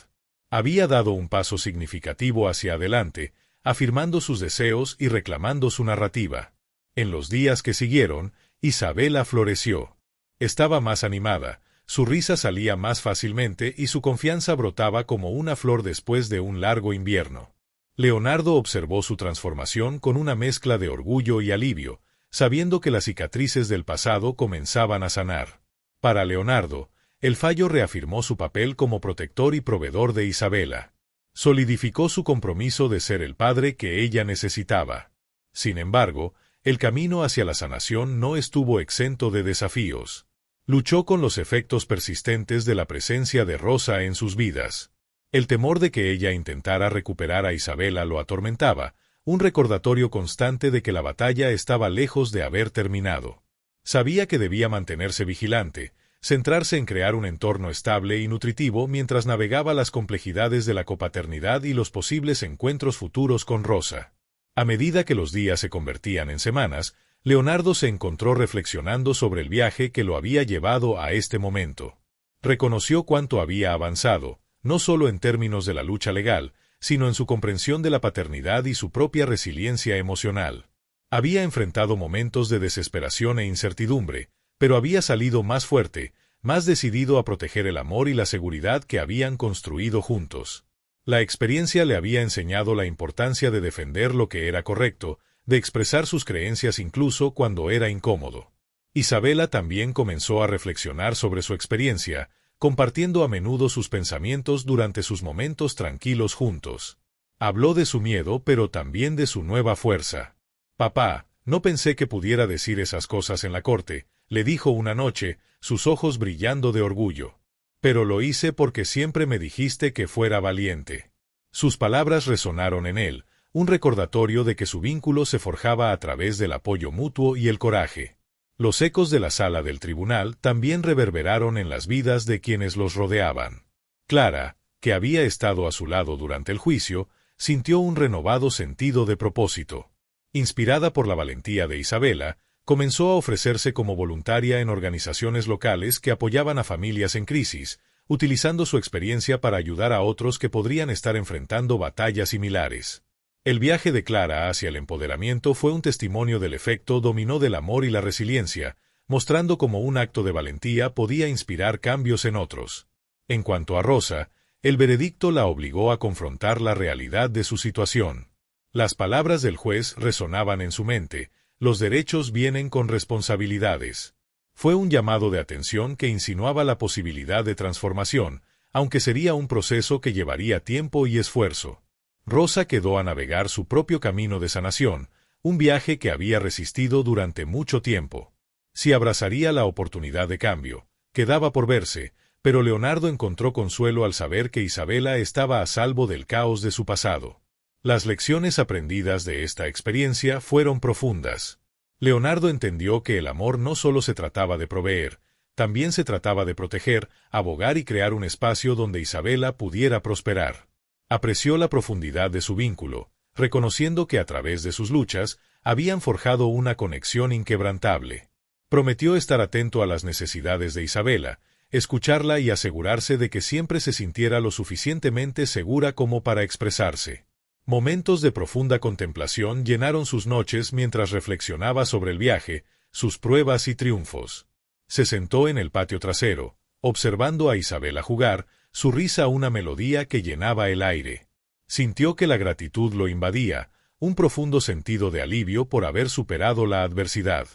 Había dado un paso significativo hacia adelante, afirmando sus deseos y reclamando su narrativa. En los días que siguieron, Isabela floreció. Estaba más animada, su risa salía más fácilmente y su confianza brotaba como una flor después de un largo invierno. Leonardo observó su transformación con una mezcla de orgullo y alivio, sabiendo que las cicatrices del pasado comenzaban a sanar. Para Leonardo, el fallo reafirmó su papel como protector y proveedor de Isabela. Solidificó su compromiso de ser el padre que ella necesitaba. Sin embargo, el camino hacia la sanación no estuvo exento de desafíos. Luchó con los efectos persistentes de la presencia de Rosa en sus vidas. El temor de que ella intentara recuperar a Isabela lo atormentaba, un recordatorio constante de que la batalla estaba lejos de haber terminado. Sabía que debía mantenerse vigilante, centrarse en crear un entorno estable y nutritivo mientras navegaba las complejidades de la copaternidad y los posibles encuentros futuros con Rosa. A medida que los días se convertían en semanas, Leonardo se encontró reflexionando sobre el viaje que lo había llevado a este momento. Reconoció cuánto había avanzado, no solo en términos de la lucha legal, sino en su comprensión de la paternidad y su propia resiliencia emocional. Había enfrentado momentos de desesperación e incertidumbre, pero había salido más fuerte, más decidido a proteger el amor y la seguridad que habían construido juntos. La experiencia le había enseñado la importancia de defender lo que era correcto, de expresar sus creencias incluso cuando era incómodo. Isabela también comenzó a reflexionar sobre su experiencia, compartiendo a menudo sus pensamientos durante sus momentos tranquilos juntos. Habló de su miedo, pero también de su nueva fuerza. «Papá, no pensé que pudiera decir esas cosas en la corte», le dijo una noche, sus ojos brillando de orgullo. «Pero lo hice porque siempre me dijiste que fuera valiente». Sus palabras resonaron en él, un recordatorio de que su vínculo se forjaba a través del apoyo mutuo y el coraje. Los ecos de la sala del tribunal también reverberaron en las vidas de quienes los rodeaban. Clara, que había estado a su lado durante el juicio, sintió un renovado sentido de propósito. Inspirada por la valentía de Isabela, comenzó a ofrecerse como voluntaria en organizaciones locales que apoyaban a familias en crisis, utilizando su experiencia para ayudar a otros que podrían estar enfrentando batallas similares. El viaje de Clara hacia el empoderamiento fue un testimonio del efecto dominó del amor y la resiliencia, mostrando cómo un acto de valentía podía inspirar cambios en otros. En cuanto a Rosa, el veredicto la obligó a confrontar la realidad de su situación. Las palabras del juez resonaban en su mente: los derechos vienen con responsabilidades. Fue un llamado de atención que insinuaba la posibilidad de transformación, aunque sería un proceso que llevaría tiempo y esfuerzo. Rosa quedó a navegar su propio camino de sanación, un viaje que había resistido durante mucho tiempo. Si abrazaría la oportunidad de cambio, quedaba por verse, pero Leonardo encontró consuelo al saber que Isabela estaba a salvo del caos de su pasado. Las lecciones aprendidas de esta experiencia fueron profundas. Leonardo entendió que el amor no solo se trataba de proveer, también se trataba de proteger, abogar y crear un espacio donde Isabela pudiera prosperar. Apreció la profundidad de su vínculo, reconociendo que a través de sus luchas habían forjado una conexión inquebrantable. Prometió estar atento a las necesidades de Isabela, escucharla y asegurarse de que siempre se sintiera lo suficientemente segura como para expresarse. Momentos de profunda contemplación llenaron sus noches mientras reflexionaba sobre el viaje, sus pruebas y triunfos. Se sentó en el patio trasero, observando a Isabela jugar, su risa una melodía que llenaba el aire. Sintió que la gratitud lo invadía, un profundo sentido de alivio por haber superado la adversidad.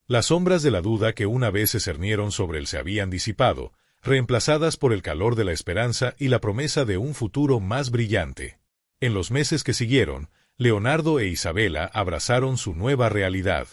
Las sombras de la duda que una vez se cernieron sobre él se habían disipado, reemplazadas por el calor de la esperanza y la promesa de un futuro más brillante. En los meses que siguieron, Leonardo e Isabela abrazaron su nueva realidad.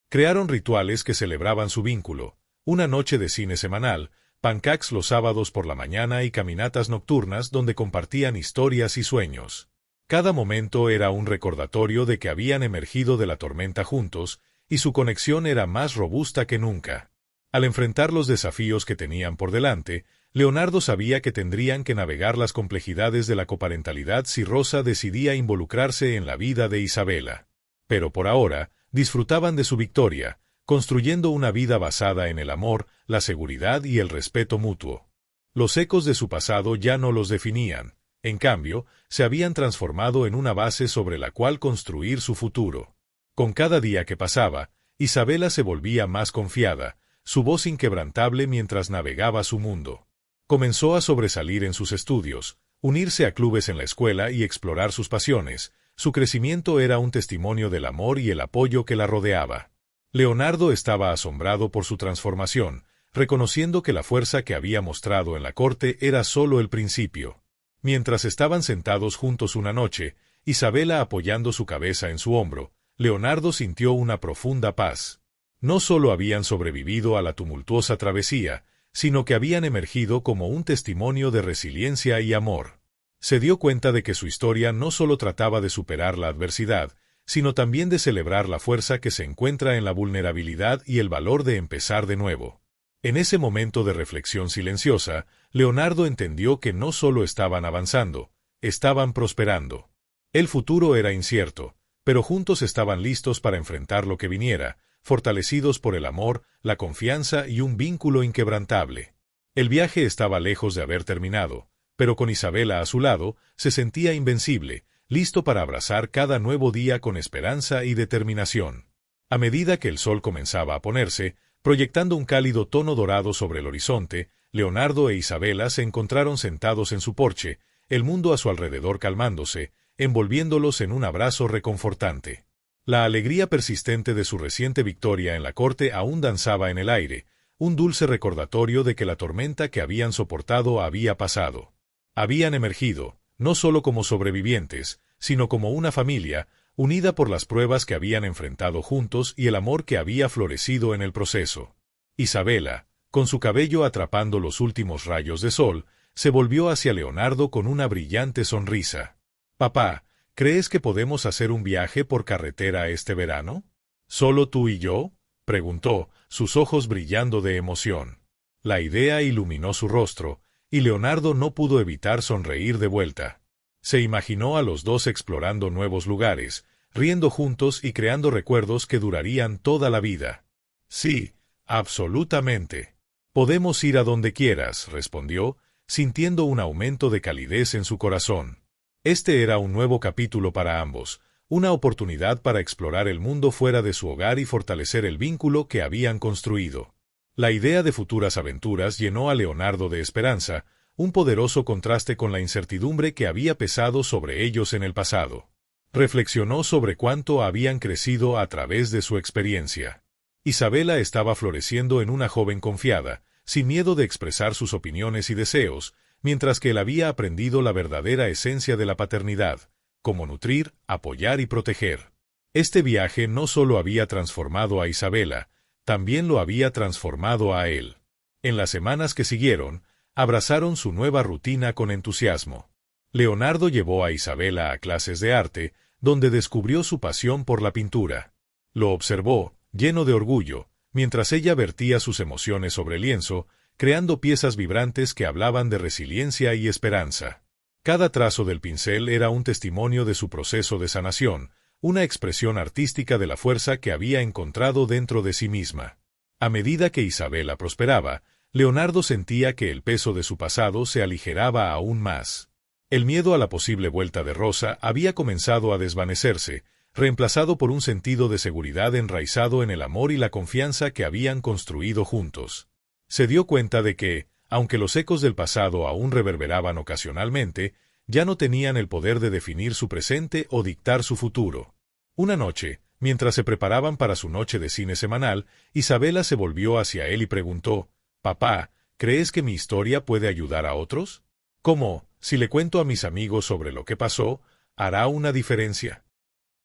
Crearon rituales que celebraban su vínculo, una noche de cine semanal, pancakes los sábados por la mañana y caminatas nocturnas donde compartían historias y sueños. Cada momento era un recordatorio de que habían emergido de la tormenta juntos, y su conexión era más robusta que nunca. Al enfrentar los desafíos que tenían por delante, Leonardo sabía que tendrían que navegar las complejidades de la coparentalidad si Rosa decidía involucrarse en la vida de Isabela. Pero por ahora, disfrutaban de su victoria, construyendo una vida basada en el amor, la seguridad y el respeto mutuo. Los ecos de su pasado ya no los definían, en cambio, se habían transformado en una base sobre la cual construir su futuro. Con cada día que pasaba, Isabela se volvía más confiada, su voz inquebrantable mientras navegaba su mundo. Comenzó a sobresalir en sus estudios, unirse a clubes en la escuela y explorar sus pasiones. Su crecimiento era un testimonio del amor y el apoyo que la rodeaba. Leonardo estaba asombrado por su transformación, reconociendo que la fuerza que había mostrado en la corte era solo el principio. Mientras estaban sentados juntos una noche, Isabela apoyando su cabeza en su hombro, Leonardo sintió una profunda paz. No solo habían sobrevivido a la tumultuosa travesía, sino que habían emergido como un testimonio de resiliencia y amor. Se dio cuenta de que su historia no solo trataba de superar la adversidad, sino también de celebrar la fuerza que se encuentra en la vulnerabilidad y el valor de empezar de nuevo. En ese momento de reflexión silenciosa, Leonardo entendió que no solo estaban avanzando, estaban prosperando. El futuro era incierto, pero juntos estaban listos para enfrentar lo que viniera, fortalecidos por el amor, la confianza y un vínculo inquebrantable. El viaje estaba lejos de haber terminado, pero con Isabela a su lado, se sentía invencible, listo para abrazar cada nuevo día con esperanza y determinación. A medida que el sol comenzaba a ponerse, proyectando un cálido tono dorado sobre el horizonte, Leonardo e Isabela se encontraron sentados en su porche, el mundo a su alrededor calmándose, envolviéndolos en un abrazo reconfortante. La alegría persistente de su reciente victoria en la corte aún danzaba en el aire, un dulce recordatorio de que la tormenta que habían soportado había pasado. Habían emergido, no solo como sobrevivientes, sino como una familia, unida por las pruebas que habían enfrentado juntos y el amor que había florecido en el proceso. Isabela, con su cabello atrapando los últimos rayos de sol, se volvió hacia Leonardo con una brillante sonrisa. «Papá, ¿crees que podemos hacer un viaje por carretera este verano? ¿Solo tú y yo?» preguntó, sus ojos brillando de emoción. La idea iluminó su rostro, y Leonardo no pudo evitar sonreír de vuelta. Se imaginó a los dos explorando nuevos lugares, riendo juntos y creando recuerdos que durarían toda la vida. Sí, absolutamente. Podemos ir a donde quieras, respondió, sintiendo un aumento de calidez en su corazón. Este era un nuevo capítulo para ambos, una oportunidad para explorar el mundo fuera de su hogar y fortalecer el vínculo que habían construido. La idea de futuras aventuras llenó a Leonardo de esperanza, un poderoso contraste con la incertidumbre que había pesado sobre ellos en el pasado. Reflexionó sobre cuánto habían crecido a través de su experiencia. Isabela estaba floreciendo en una joven confiada, sin miedo de expresar sus opiniones y deseos, mientras que él había aprendido la verdadera esencia de la paternidad, como nutrir, apoyar y proteger. Este viaje no solo había transformado a Isabela, también lo había transformado a él. En las semanas que siguieron, abrazaron su nueva rutina con entusiasmo. Leonardo llevó a Isabela a clases de arte, donde descubrió su pasión por la pintura. Lo observó, lleno de orgullo, mientras ella vertía sus emociones sobre lienzo, creando piezas vibrantes que hablaban de resiliencia y esperanza. Cada trazo del pincel era un testimonio de su proceso de sanación, una expresión artística de la fuerza que había encontrado dentro de sí misma. A medida que Isabela prosperaba, Leonardo sentía que el peso de su pasado se aligeraba aún más. El miedo a la posible vuelta de Rosa había comenzado a desvanecerse, reemplazado por un sentido de seguridad enraizado en el amor y la confianza que habían construido juntos. Se dio cuenta de que, aunque los ecos del pasado aún reverberaban ocasionalmente, ya no tenían el poder de definir su presente o dictar su futuro. Una noche, mientras se preparaban para su noche de cine semanal, Isabela se volvió hacia él y preguntó, «Papá, ¿crees que mi historia puede ayudar a otros? ¿Cómo, si le cuento a mis amigos sobre lo que pasó, hará una diferencia?»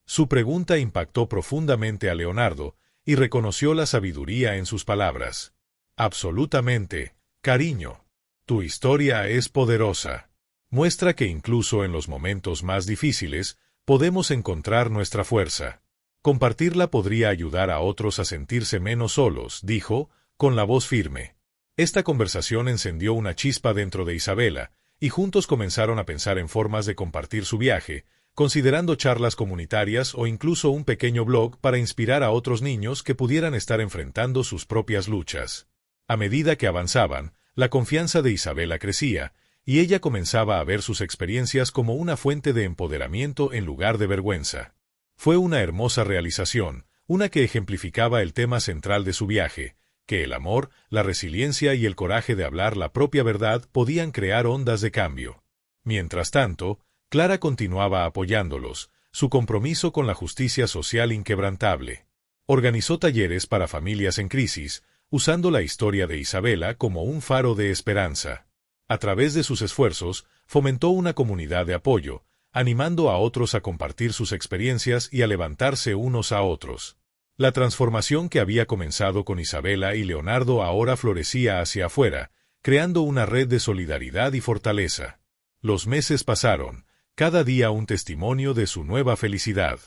Su pregunta impactó profundamente a Leonardo, y reconoció la sabiduría en sus palabras. «Absolutamente, cariño. Tu historia es poderosa. Muestra que incluso en los momentos más difíciles, podemos encontrar nuestra fuerza. Compartirla podría ayudar a otros a sentirse menos solos», dijo, con la voz firme. Esta conversación encendió una chispa dentro de Isabela, y juntos comenzaron a pensar en formas de compartir su viaje, considerando charlas comunitarias o incluso un pequeño blog para inspirar a otros niños que pudieran estar enfrentando sus propias luchas. A medida que avanzaban, la confianza de Isabela crecía, y ella comenzaba a ver sus experiencias como una fuente de empoderamiento en lugar de vergüenza. Fue una hermosa realización, una que ejemplificaba el tema central de su viaje, que el amor, la resiliencia y el coraje de hablar la propia verdad podían crear ondas de cambio. Mientras tanto, Clara continuaba apoyándolos, su compromiso con la justicia social inquebrantable. Organizó talleres para familias en crisis, usando la historia de Isabela como un faro de esperanza. A través de sus esfuerzos, fomentó una comunidad de apoyo, animando a otros a compartir sus experiencias y a levantarse unos a otros. La transformación que había comenzado con Isabela y Leonardo ahora florecía hacia afuera, creando una red de solidaridad y fortaleza. Los meses pasaron, cada día un testimonio de su nueva felicidad.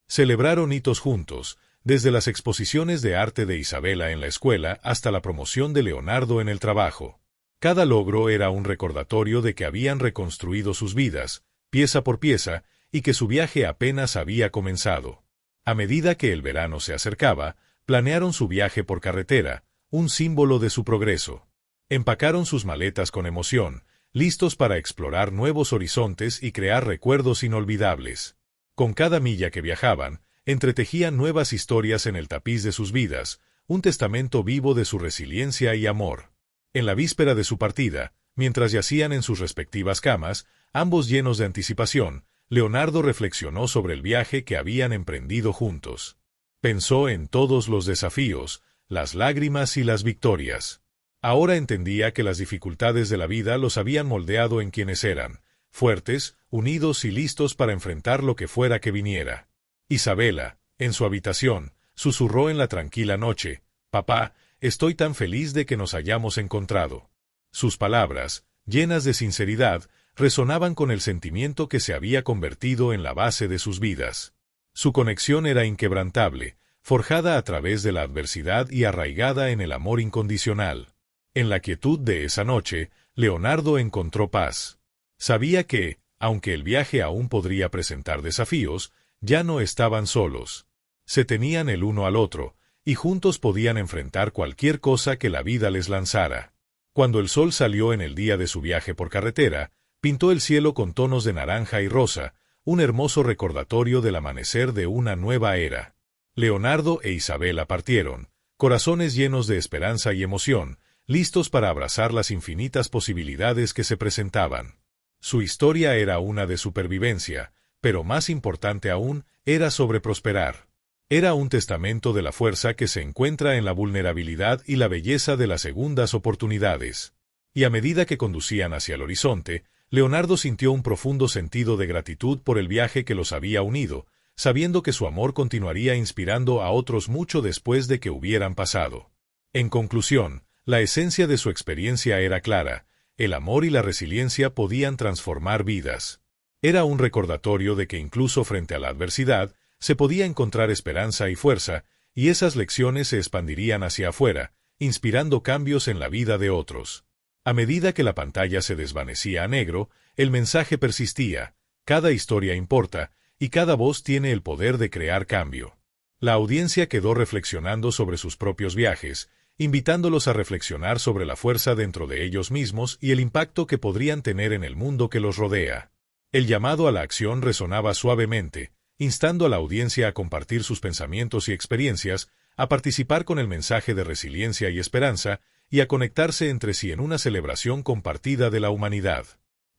Celebraron hitos juntos, desde las exposiciones de arte de Isabela en la escuela hasta la promoción de Leonardo en el trabajo. Cada logro era un recordatorio de que habían reconstruido sus vidas, pieza por pieza, y que su viaje apenas había comenzado. A medida que el verano se acercaba, planearon su viaje por carretera, un símbolo de su progreso. Empacaron sus maletas con emoción, listos para explorar nuevos horizontes y crear recuerdos inolvidables. Con cada milla que viajaban, entretejían nuevas historias en el tapiz de sus vidas, un testamento vivo de su resiliencia y amor. En la víspera de su partida, mientras yacían en sus respectivas camas, ambos llenos de anticipación, Leonardo reflexionó sobre el viaje que habían emprendido juntos. Pensó en todos los desafíos, las lágrimas y las victorias. Ahora entendía que las dificultades de la vida los habían moldeado en quienes eran, fuertes, unidos y listos para enfrentar lo que fuera que viniera. Isabela, en su habitación, susurró en la tranquila noche, «Papá, estoy tan feliz de que nos hayamos encontrado». Sus palabras, llenas de sinceridad, resonaban con el sentimiento que se había convertido en la base de sus vidas. Su conexión era inquebrantable, forjada a través de la adversidad y arraigada en el amor incondicional. En la quietud de esa noche, Leonardo encontró paz. Sabía que, aunque el viaje aún podría presentar desafíos, ya no estaban solos. Se tenían el uno al otro, y juntos podían enfrentar cualquier cosa que la vida les lanzara. Cuando el sol salió en el día de su viaje por carretera, pintó el cielo con tonos de naranja y rosa, un hermoso recordatorio del amanecer de una nueva era. Leonardo e Isabela partieron, corazones llenos de esperanza y emoción, listos para abrazar las infinitas posibilidades que se presentaban. Su historia era una de supervivencia, pero más importante aún, era sobre prosperar. Era un testamento de la fuerza que se encuentra en la vulnerabilidad y la belleza de las segundas oportunidades. Y a medida que conducían hacia el horizonte, Leonardo sintió un profundo sentido de gratitud por el viaje que los había unido, sabiendo que su amor continuaría inspirando a otros mucho después de que hubieran pasado. En conclusión, la esencia de su experiencia era clara: el amor y la resiliencia podían transformar vidas. Era un recordatorio de que incluso frente a la adversidad, se podía encontrar esperanza y fuerza, y esas lecciones se expandirían hacia afuera, inspirando cambios en la vida de otros. A medida que la pantalla se desvanecía a negro, el mensaje persistía: cada historia importa, y cada voz tiene el poder de crear cambio. La audiencia quedó reflexionando sobre sus propios viajes, invitándolos a reflexionar sobre la fuerza dentro de ellos mismos y el impacto que podrían tener en el mundo que los rodea. El llamado a la acción resonaba suavemente, instando a la audiencia a compartir sus pensamientos y experiencias, a participar con el mensaje de resiliencia y esperanza, y a conectarse entre sí en una celebración compartida de la humanidad.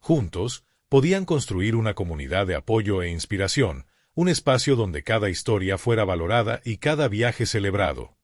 Juntos, podían construir una comunidad de apoyo e inspiración, un espacio donde cada historia fuera valorada y cada viaje celebrado.